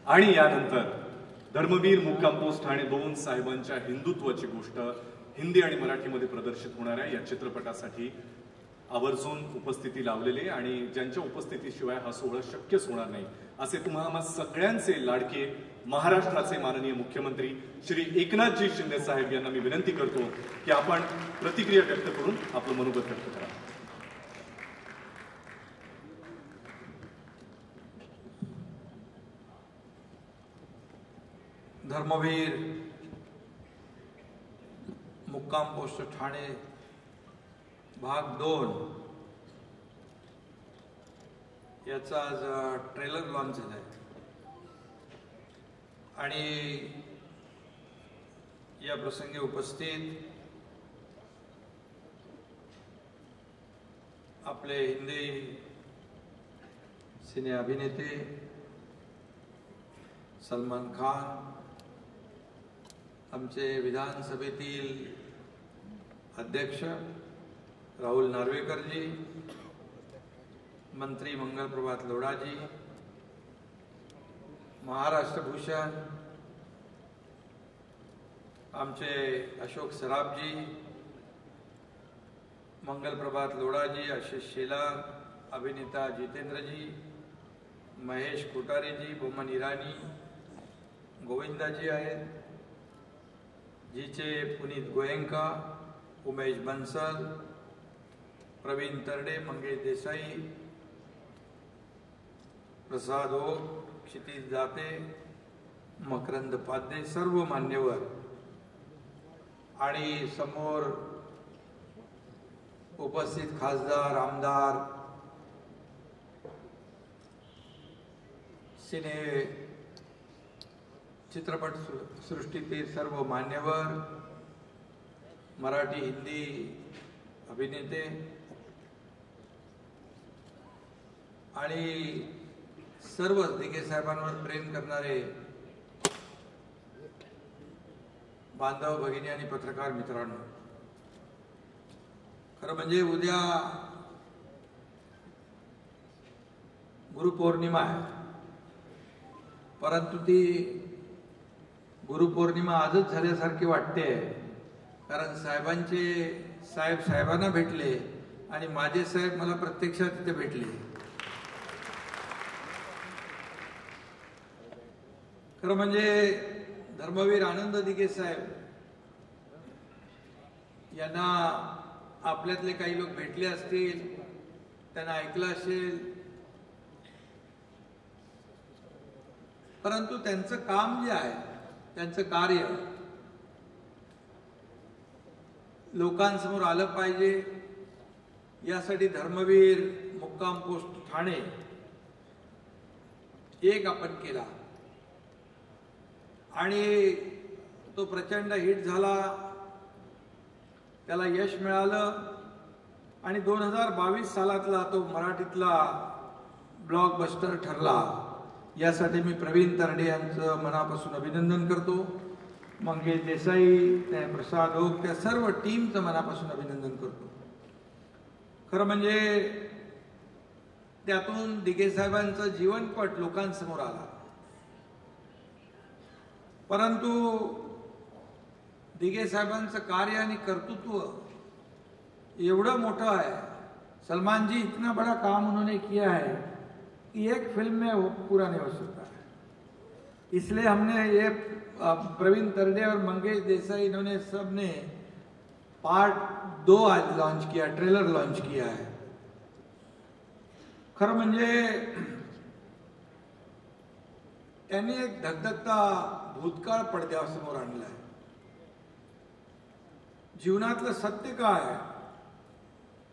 आणि यानंतर धर्मवीर मुक्काम पोस्ट ठाणे 2 साहेबांच्या हिंदुत्वाची गोष्ट हिंदी आणि मराठीमध्ये प्रदर्शित होणाऱ्या या चित्रपटासाठी आवर्जून उपस्थिती लावलेले आणि ज्यांच्या उपस्थितीशिवाय हा सोहळा शक्यच होणार नाही असे तुम्हाला सगळ्यांचे लाडके महाराष्ट्राचे माननीय मुख्यमंत्री श्री एकनाथजी शिंदे साहेब यांना मी विनंती करतो की आपण प्रतिक्रिया व्यक्त करून आपलं मनोगत व्यक्त करा. धर्मवीर मुक्काम पोस्ट ठाणे भाग 2 याचा आज ट्रेलर लॉन्च झाला आहे आणि या प्रसंगी उपस्थित आपले हिंदी सिने अभिनेते सलमान खान, आमचे विधानसभेतील अध्यक्ष राहुल नार्वेकरजी, मंत्री मंगल प्रभात लोढाजी, महाराष्ट्र भूषण आमचे अशोक सराफजी, मंगल प्रभात लोढाजी, आशिष शेलार, अभिनेता जितेंद्रजी, महेश कोठारेजी, बोमन इराणी, गोविंदाजी आहेत, जीचे पुनीत गोयंका, उमेश बंसल, प्रवीण तरडे, मंगेश देसाई, प्रसाद ओक, क्षितिज दाते, मकरंद पाध्ये, सर्व मान्यवर आणि समोर उपस्थित खासदार, आमदार, सिने चित्रपट सृष्टीतील सर्व मान्यवर, मराठी हिंदी अभिनेते आणि सर्व दिघे साहेबांवर प्रेम करणारे बांधव भगिनी आणि पत्रकार मित्रांनो, खरं म्हणजे उद्या गुरुपौर्णिमा आहे, परंतु ती गुरुपौर्णिमा आजच झाल्यासारखी वाटते, कारण साहेब साहेबांना भेटले आणि माझे साहेब मला प्रत्यक्षात तिथे भेटले. खरं म्हणजे धर्मवीर आनंद दिघे साहेब यांना आपल्यातले काही लोक भेटले असतील, त्यांना ऐकलं असेल, परंतु त्यांचं काम जे आहे, त्यांचं कार्य लोकांसमोर आलं पाहिजे यासाठी धर्मवीर मुक्काम पोस्ट ठाणे एक आपण केला आणि तो प्रचंड हिट झाला, त्याला यश मिळालं आणि 2022 सालातला तो मराठीतला ब्लॉकबस्टर ठरला. यासाठी मी प्रवीण तरडे यांचं मनापासून अभिनंदन करतो, मंगेश देसाई, त्या प्रसाद ओक, त्या सर्व टीमचं मनापासून अभिनंदन करतो. खरं म्हणजे त्यातून दिघे साहेबांचं जीवनपट लोकांसमोर आला, परंतु दिघे साहेबांचं कार्य आणि कर्तृत्व एवढं मोठं है। सलमान जी इतना बड़ा काम उन्होंने किया है कि एक फिल्म में वो पूरा नहीं हो सकता है। इसलिए हमने ये प्रवीण तरडे और मंगेश देसाई इन्होंने सब ने पार्ट 2 आज लॉन्च किया, ट्रेलर लॉन्च किया है। खरं म्हणजे त्यांनी एक धगधगता भूतकाळ पडद्यासमोर आणलाय। जीवनातलं सत्य काय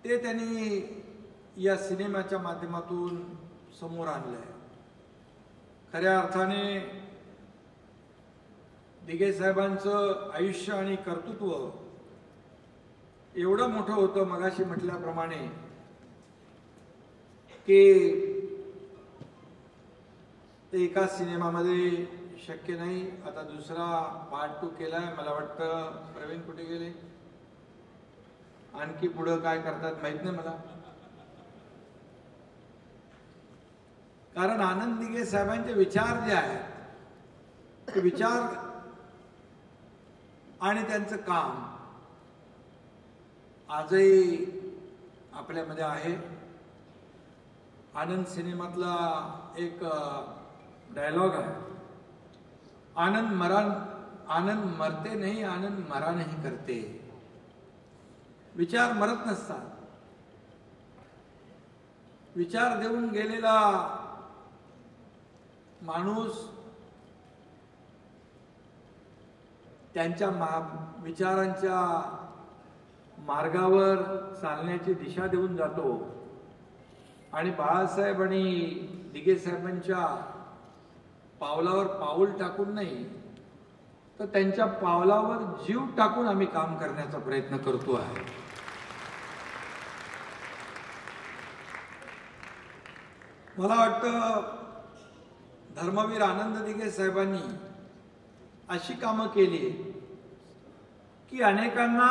ते त्यांनी या सिनेमाच्या माध्यमातून समोर आणलंय। खऱ्या अर्थाने दिघे साहेबांचं आयुष्य आणि कर्तृत्व एवढं मोठं होतं, मगाशी म्हटल्याप्रमाणे, की ते एका सिनेमामध्ये शक्य नाही। आता दुसरा पार्ट 2 केलाय, मला वाटतं प्रवीण कुठे गेले, आणखी पुढे काय करतात माहित नाही मला। कारण आनंद दिघे साहेबांचे विचार जे आहेत ते विचार आणि त्यांचं काम आजही आपल्यामध्ये आहे। आनंद सिनेमातला एक डायलॉग आहे, आनंद मरते नहीं, आनंद मरा नहीं करते। विचार मरत नसतात। विचार देऊन गेलेला माणूस त्यांच्या विचारांच्या मार्गावर चालण्याची दिशा देऊन जातो आणि बाळासाहेब आणि दिघे साहेबांच्या पावलावर पाऊल टाकून नाही, तर त्यांच्या पावलावर जीव टाकून आम्ही काम करण्याचा प्रयत्न करतो आहे। मला वाटतं धर्मवीर आनंद दिघे साहेबांनी अशी कामं केली की अनेकांना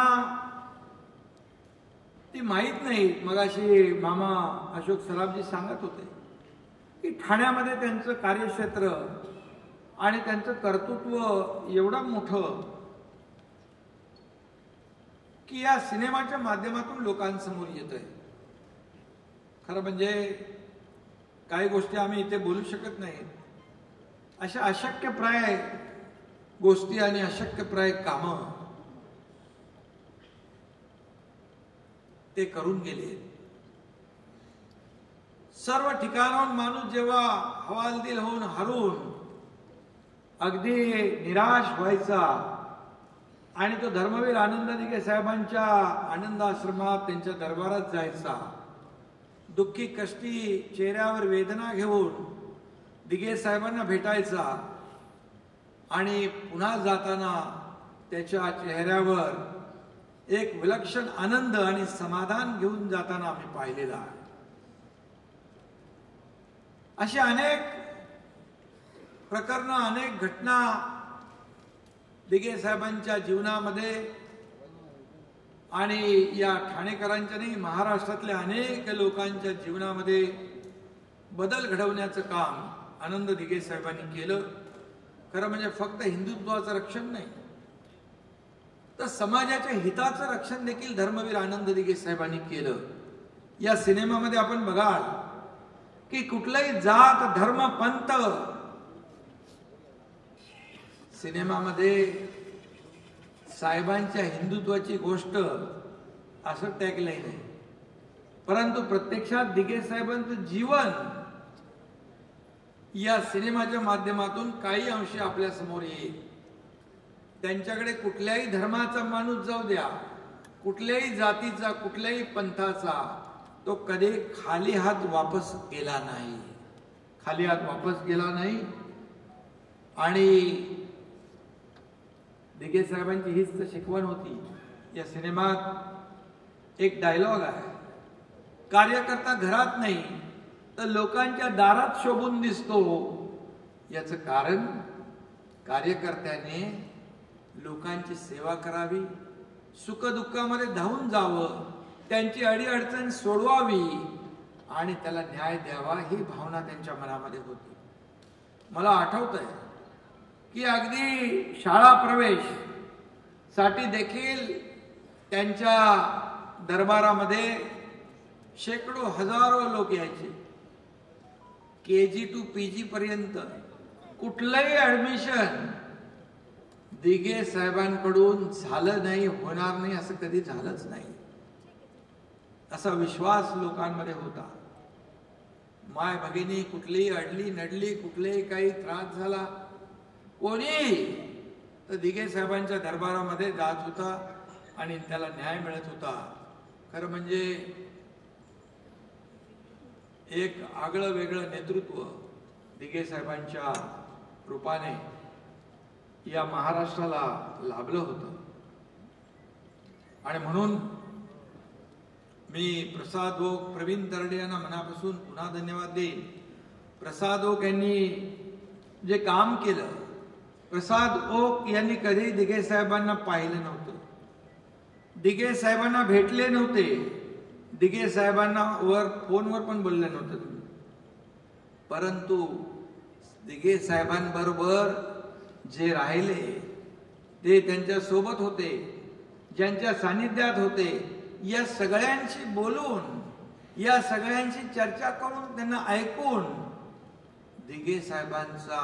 ती माहीत नाही। मगाशी मामा अशोक सराफजी सांगत होते की ठाण्यामध्ये त्यांचं कार्यक्षेत्र आणि त्यांचं कर्तृत्व एवढं मोठं की या सिनेमाच्या माध्यमातून लोकांसमोर येतंय। खरं म्हणजे काही गोष्टी आम्ही इथे बोलू शकत नाही, अशा अशक्यप्राय गोष्टी आणि अशक्यप्राय कामं ते करून गेले। सर्व ठिकाणाहून माणूस जेव्हा हवालदिल होऊन हरून अगदी निराश व्हायचा आणि तो धर्मवीर आनंद दिघे साहेबांच्या आनंद आश्रमात त्यांच्या दरबारात जायचा, दुःखी कष्टी चेहऱ्यावर वेदना घेऊन दिघे साहेबांना भेटायचा आणि पुन्हा जाताना त्याच्या चेहऱ्यावर एक विलक्षण आनंद आणि समाधान घेऊन जाताना आम्ही पाहिलेला आहे। अशी अनेक प्रकरणं, अनेक घटना दिघे साहेबांच्या जीवनामध्ये आणि या ठाणेकरांच्या नाही, महाराष्ट्रातल्या अनेक लोकांच्या जीवनामध्ये बदल घडवण्याचं काम आनंद दिघे साहेबांनी केलं। खरं म्हणजे फक्त हिंदुत्वाचं रक्षण नाही, तर समाजाच्या हिताचं रक्षण देखील धर्मवीर आनंद दिघे साहेबांनी केलं। या सिनेमामध्ये आपण बघाल की कुठलाही जात धर्म पंथ सिनेमामध्ये साहेबांच्या हिंदुत्वाची गोष्ट असं टॅगलाईन आहे, परंतु प्रत्यक्षात दिघे साहेबांचं जीवन या सिनेमाच्या माध्यमातून काही अंशी आपल्या समोर येईल। त्यांच्याकडे कुठल्याही धर्माचा माणूस जाऊ द्या, कुठल्याही जातीचा, कुठल्याही पंथाचा, तो कधी खाली हात वापस गेला नाही, खाली हात वापस गेला नाही। आणि दिघे साहेबांची हीच तर शिकवण होती। या सिनेमात एक डायलॉग आहे, कार्यकर्ता घरात नाही तर लोकांच्या दारात शोभून दिसतो। याचं कारण कार्यकर्त्याने लोकांची सेवा करावी, सुखदुःखामध्ये धावून जावं, त्यांची अडीअडचण सोडवावी आणि त्याला न्याय द्यावा, ही भावना त्यांच्या मनामध्ये होती। मला आठवतंय की अगदी शाळा प्रवेश साठी देखील त्यांच्या दरबारामध्ये शेकडो हजारो लोक यायचे KG to PG पर्यंत कुठलंही ऍडमिशन दिघे साहेबांकडून झालं नाही, होणार नाही, असं कधी झालंच नाही. असा विश्वास लोकांमध्ये होता. माय भगिनी कुठलीही अडली नडली, कुठलेही काही त्रास झाला, कोणी तर दिघे साहेबांच्या दरबारामध्ये जात होता आणि त्याला न्याय मिळत होता. खरं म्हणजे एक आगळं वेगळं नेतृत्व दिघे साहेबांच्या रूपाने या महाराष्ट्राला लाभलं होतं. आणि म्हणून मी प्रसाद ओक, प्रवीण तरडे यांना मनापासून पुन्हा धन्यवाद देईन. प्रसाद ओक यांनी जे काम केलं, प्रसाद ओक यांनी कधी दिघे साहेबांना पाहिलं नव्हतं, दिघे साहेबांना भेटले नव्हते, दिघे साहेबांना फोनवर पण बोलले नव्हतं तुम्ही. परंतु दिघे साहेबांबरोबर जे राहिले ते त्यांच्या सोबत होते, ज्यांच्या सानिध्यात होते, या सगळ्यांशी बोलून, या सगळ्यांशी चर्चा करून, त्यांना ऐकून दिघे साहेबांचा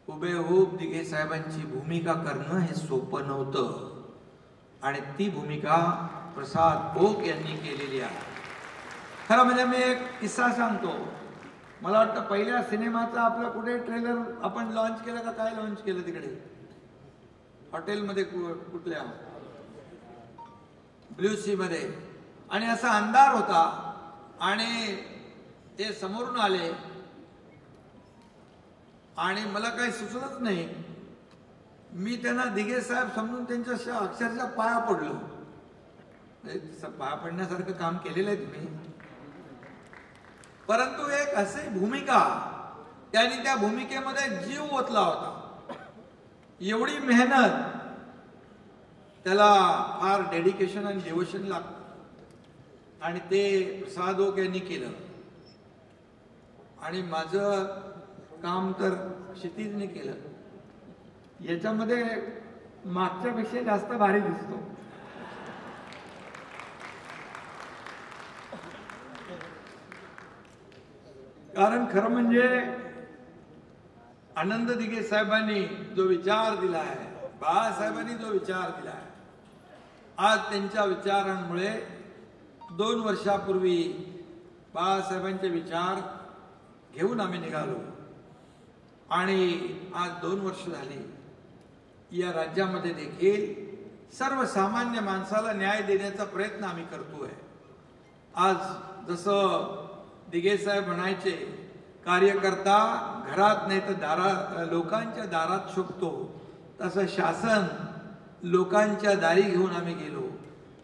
हुबेहूब दिघे साहेबांची भूमिका करणं हे सोपं नव्हतं. आणि ती भूमिका प्रसाद ओक यांनी केलेली आहे. खरं म्हणजे मी एक किस्सा सांगतो. मला वाटतं पहिल्या सिनेमाचा आपला कुठे ट्रेलर आपण लॉन्च केलं का, काय लॉन्च केलं तिकडे हॉटेलमध्ये, कुठल्या ब्ल्यू सी मध्ये. आणि असा अंधार होता आणि ते समोरून आले आणि मला काही सुचलंच नाही. मी त्यांना दिघे साहेब समजून त्यांच्या अक्षरशः पाया पडलो. पाया पडण्यासारखं काम केलेलं आहे तुम्ही. परंतु एक अशी भूमिका, त्यांनी त्या भूमिकेमध्ये जीव ओतला होता. एवढी मेहनत, त्याला फार डेडिकेशन आणि डिवोशन लागतं आणि ते प्रसाद ओक यांनी केलं. आणि माझं काम तर क्षितिजने केलं. याच्यामध्ये मागच्यापेक्षा जास्त भारी दिसतो. कारण खरं म्हणजे आनंद दिघे साहेबांनी जो विचार दिला आहे, बाळासाहेबांनी जो विचार दिला आहे, आज त्यांच्या विचारांमुळे 2 वर्षापूर्वी बाळासाहेबांचे विचार घेऊन आम्ही निघालो आणि आज 2 वर्ष झाली. या राज्यामध्ये देखील सर्वसामान्य माणसाला न्याय देण्याचा प्रयत्न आम्ही करतोय. आज जसं दिघे साहेब म्हणायचे, कार्यकर्ता घरात नाही तर दारात, लोकांच्या दारात शोभतो, तसं शासन लोकांच्या दारी घेऊन आम्ही गेलो.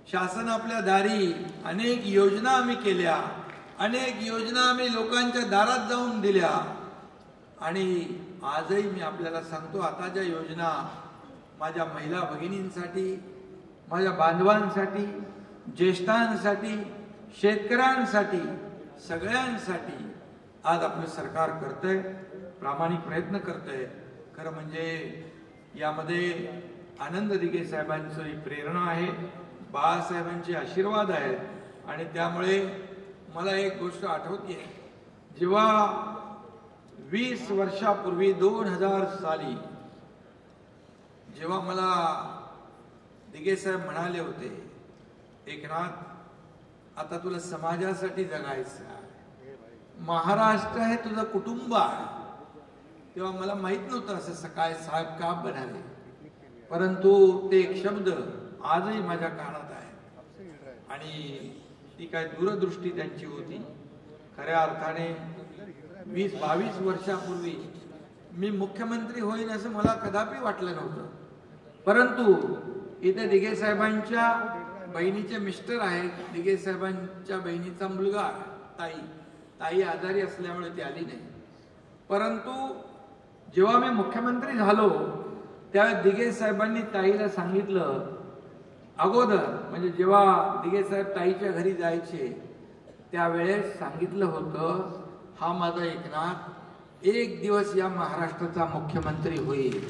शासन आपल्या दारी अनेक योजना आम्ही केल्या, अनेक योजना आम्ही लोकांच्या दारात जाऊन दिल्या. आणि आजही मी आपल्याला सांगतो, आता ज्या योजना माझ्या महिला भगिनींसाठी, माझ्या बांधवांसाठी, ज्येष्ठांसाठी, शेतकऱ्यांसाठी, सगळ्यांसाठी आज आपलं सरकार करतंय, प्रामाणिक प्रयत्न करतंय. खरं म्हणजे यामध्ये आनंद दिघे साहेबांची प्रेरणा आहे, बाळासाहेबांचे आशीर्वाद आहेत. आणि त्यामुळे मला एक गोष्ट आठवते, जेव्हा 20 वर्षापूर्वी 2000 साली जेव्हा मला दिघे साहेब म्हणाले होते, एकनाथ आता तुला समाजासाठी जगायचं आहे, महाराष्ट्र हे तुझं कुटुंब आहे, तेव्हा मला माहित नव्हतं असं सकाळी साहेब का बनाले. परंतु ते एक शब्द आजही माझ्या कानात आहे आणि ती काय दूरदृष्टी त्यांची होती. खऱ्या अर्थाने 20-22 वर्षापूर्वी मी मुख्यमंत्री होईन असं मला कदापि वाटलं नव्हतं. परंतु इथे दिघे साहेबांच्या बहिणीचे मिस्टर आहेत, दिघे साहेबांच्या बहिणीचा मुलगा ताई आजारी असल्यामुळे ती आली नाही. परंतु जेव्हा मी मुख्यमंत्री झालो त्यावेळेस दिघे साहेबांनी ताईला सांगितलं, अगोदर म्हणजे जेव्हा दिघे साहेब ताईच्या घरी जायचे त्यावेळेस सांगितलं होतं, हा माझा एकनाथ एक दिवस या महाराष्ट्राचा मुख्यमंत्री होईल.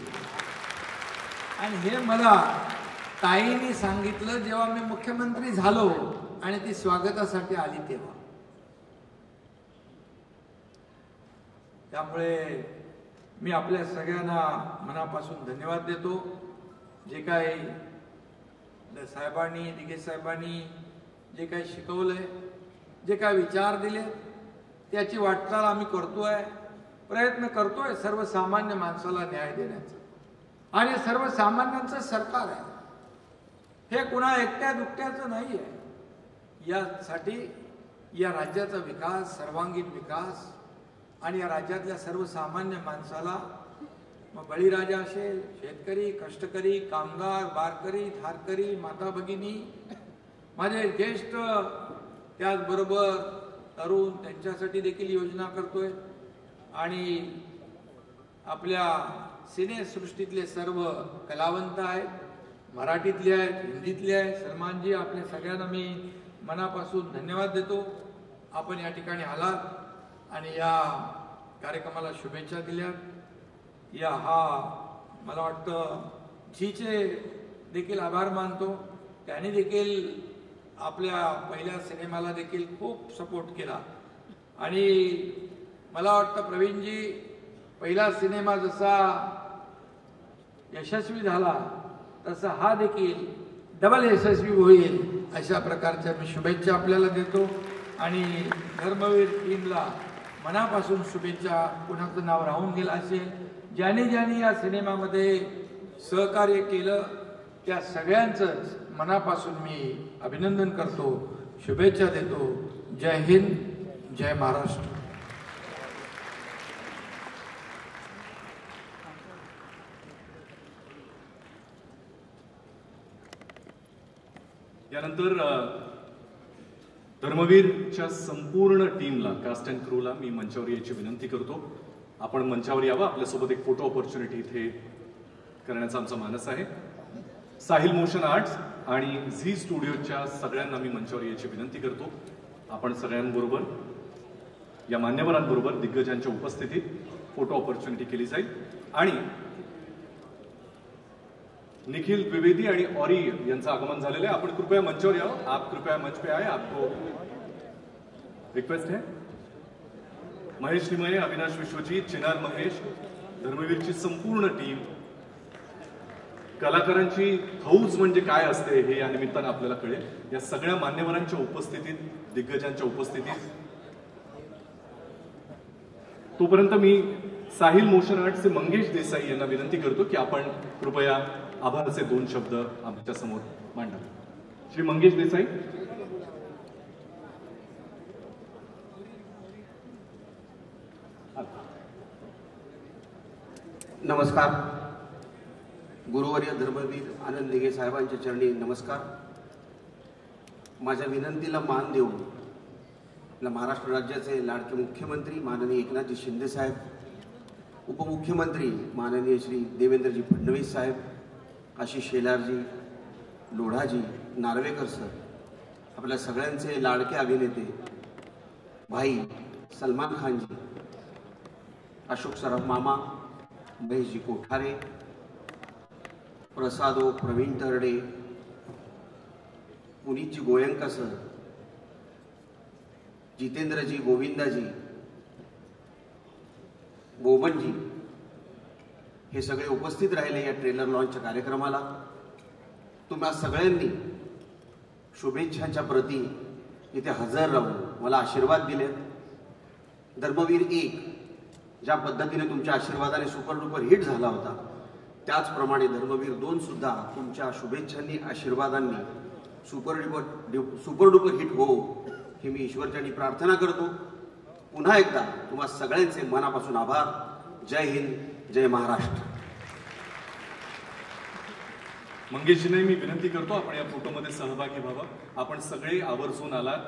आणि हे मला ताईंनी सांगितलं जेव्हा मी मुख्यमंत्री झालो आणि ती स्वागतासाठी आली तेव्हा. त्यामुळे मी आपल्या सगळ्यांना मनापासून धन्यवाद देतो. जे काही साहेबांनी, दिघे साहेबांनी जे काही शिकवलंय, जे काही विचार दिले, त्याची वाटचाल आम्ही करतोय, प्रयत्न करतोय सर्वसामान्य माणसाला न्याय देण्याचा. आणि सर्वसामान्यांचं सरकार आहे, हे कुणा एकट्या दुकट्याचं नाही आहे. यासाठी या राज्याचा विकास, सर्वांगीण विकास आणि या राज्यातल्या सर्वसामान्य माणसाला, मग बळीराजा असेल, शेतकरी, कष्टकरी, कामगार, वारकरी, थारकरी, माता भगिनी, माझे ज्येष्ठ, त्याचबरोबर तरुण, त्यांच्यासाठी देखील योजना करतोय. आणि आपल्या सिनेसृष्टीतले सर्व कलावंत आहेत, मराठीतले आहेत, हिंदीतले आहेत. सलमानजी, आपल्या सगळ्यांना मी मनापासून धन्यवाद देतो. आपण या ठिकाणी आलात आणि या कार्यक्रमाला शुभेच्छा दिल्या. मला वाटतं झीचे देखील आभार मानतो. त्याने देखील आपल्या पहिल्या सिनेमाला देखील खूप सपोर्ट केला. आणि मला वाटतं प्रवीणजी, पहिला सिनेमा जसा यशस्वी झाला तसा हा देखील डबल यशस्वी होईल, अशा प्रकारच्या मी शुभेच्छा आपल्याला देतो. आणि धर्मवीर टीमला मनापासून शुभेच्छा. कुणाचं नाव राहून गेलं असेल, ज्याने या सिनेमामध्ये सहकार्य केलं, त्या सगळ्यांचंच मनापासून मी अभिनंदन करतो, शुभेच्छा देतो. जय हिंद, जय महाराष्ट्र. यानंतर धर्मवीरच्या संपूर्ण टीमला, कास्ट अँड क्रूला मी मंचावर यायची विनंती करतो. आपण मंचावर यावं. आपल्यासोबत एक फोटो ऑपॉर्च्युनिटी इथे करण्याचा आमचा मानस आहे. साहिल मोशन आर्ट्स आणि झी स्टुडिओच्या सगळ्यांना मी मंचावर यायची विनंती करतो. आपण सगळ्यांबरोबर, या मान्यवरांबरोबर दिग्गजांच्या उपस्थितीत फोटो ऑपॉर्च्युनिटी केली जाईल. आणि निखिल द्विवेदी आणि ऑरी यांचं आगमन झालेलं आहे. आपण कृपया मंचावर यावं. आप कृपया मंच पे आए, आपको रिक्वेस्ट है. महेश निमये, अविनाश विश्वजीत, चिनार महेश, धर्मवीरची संपूर्ण टीम, कलाकारांची फौज म्हणजे काय असते हे या निमित्तानं आपल्याला कळेल. या सगळ्या मान्यवरांच्या उपस्थितीत, दिग्गजांच्या उपस्थितीत, तोपर्यंत मी साहिल मोशन आर्टचे मंगेश देसाई यांना विनंती करतो की आपण कृपया आभाराचे 2 शब्द आमच्या समोर मांडावे. श्री मंगेश देसाई. नमस्कार. गुरुवर्य धर्मवीर आनंद दिघे साहेबांच्या चरणी नमस्कार. माझ्या विनंतीला मान देऊन आपल्या महाराष्ट्र राज्याचे लाडके मुख्यमंत्री माननीय एकनाथजी शिंदे साहेब, उपमुख्यमंत्री माननीय श्री देवेंद्रजी फडणवीस साहेब, आशिष शेलारजी, लोढाजी, नार्वेकर सर, आपल्या सगळ्यांचे लाडके अभिनेते भाई सलमान खानजी, अशोक सराफ मामा, महेशजी कोठारे, प्रसादो, प्रवीण तरडे, पुनीतजी गोयंका सर, जितेंद्रजी, गोविंदाजी, बोबनजी, हे सगळे उपस्थित राहिले या ट्रेलर लॉन्चच्या कार्यक्रमाला. तुम्हा सगळ्यांनी शुभेच्छांच्या प्रती इथे हजर राहून मला आशीर्वाद दिले. धर्मवीर 1 ज्या पद्धतीने तुमच्या आशीर्वादाने सुपरडुपर हिट झाला होता, त्याचप्रमाणे धर्मवीर 2 सुद्धा तुमच्या शुभेच्छांनी, आशीर्वादांनी सुपरडुपर हिट हो, हे मी ईश्वरचरणी प्रार्थना करतो. पुन्हा एकदा तुम्हा सगळ्यांचे मनापासून आभार. जय हिंद, जय महाराष्ट्र. मंगेशजींनाही मी विनंती करतो आपण या फोटोमध्ये सहभागी व्हावं. आपण सगळे आवर्जून आलात,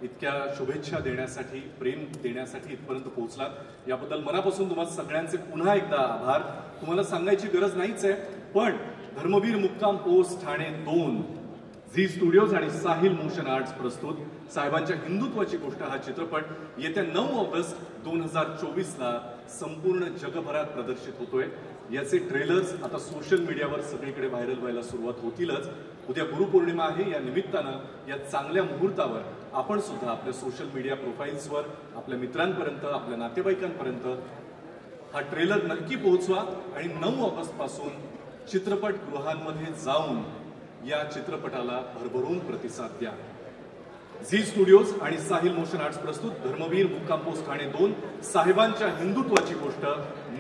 इतक्या शुभेच्छा देण्यासाठी, प्रेम देण्यासाठी इथपर्यंत पोहोचलात, याबद्दल मनापासून तुम्हाला सगळ्यांचे पुन्हा एकदा आभार. तुम्हाला सांगायची गरज नाहीच आहे, पण धर्मवीर मुक्काम पोस्ट ठाणे 2, झी स्टुडिओज आणि साहिल मोशन आर्ट्स प्रस्तुत साहेबांच्या हिंदुत्वाची गोष्ट हा चित्रपट येत्या 9 ऑगस्ट 2024ला संपूर्ण जगभरात प्रदर्शित होतोय. याचे ट्रेलर्स आता सोशल मीडियावर सगळीकडे व्हायरल व्हायला सुरुवात होतीलच. उद्या गुरुपौर्णिमा आहे, या निमित्तानं या चांगल्या मुहूर्तावर आपण सुद्धा आपल्या सोशल मीडिया प्रोफाईल्सवर आपल्या मित्रांपर्यंत, आपल्या नातेवाईकांपर्यंत हा ट्रेलर नक्की पोहोचवा आणि 9 ऑगस्ट पासून चित्रपटगृहांमध्ये जाऊन या चित्रपटाला भरभरून प्रतिसाद द्या. झी स्टुडिओज आणि साहिल मोशन आर्ट्स प्रस्तुत धर्मवीर मुक्काम पोस्ट ठाणे 2 साहेबांच्या हिंदुत्वाची गोष्ट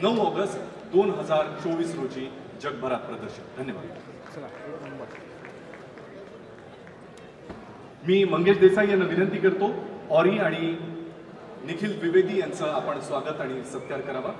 9 ऑगस्ट 2024 रोजी जगभरात प्रदर्शित. धन्यवाद. मी मंगेश देसाई यांना विनंती करतो ऑरी आणि निखिल द्विवेदी यांचं आपण स्वागत आणि सत्कार करावा.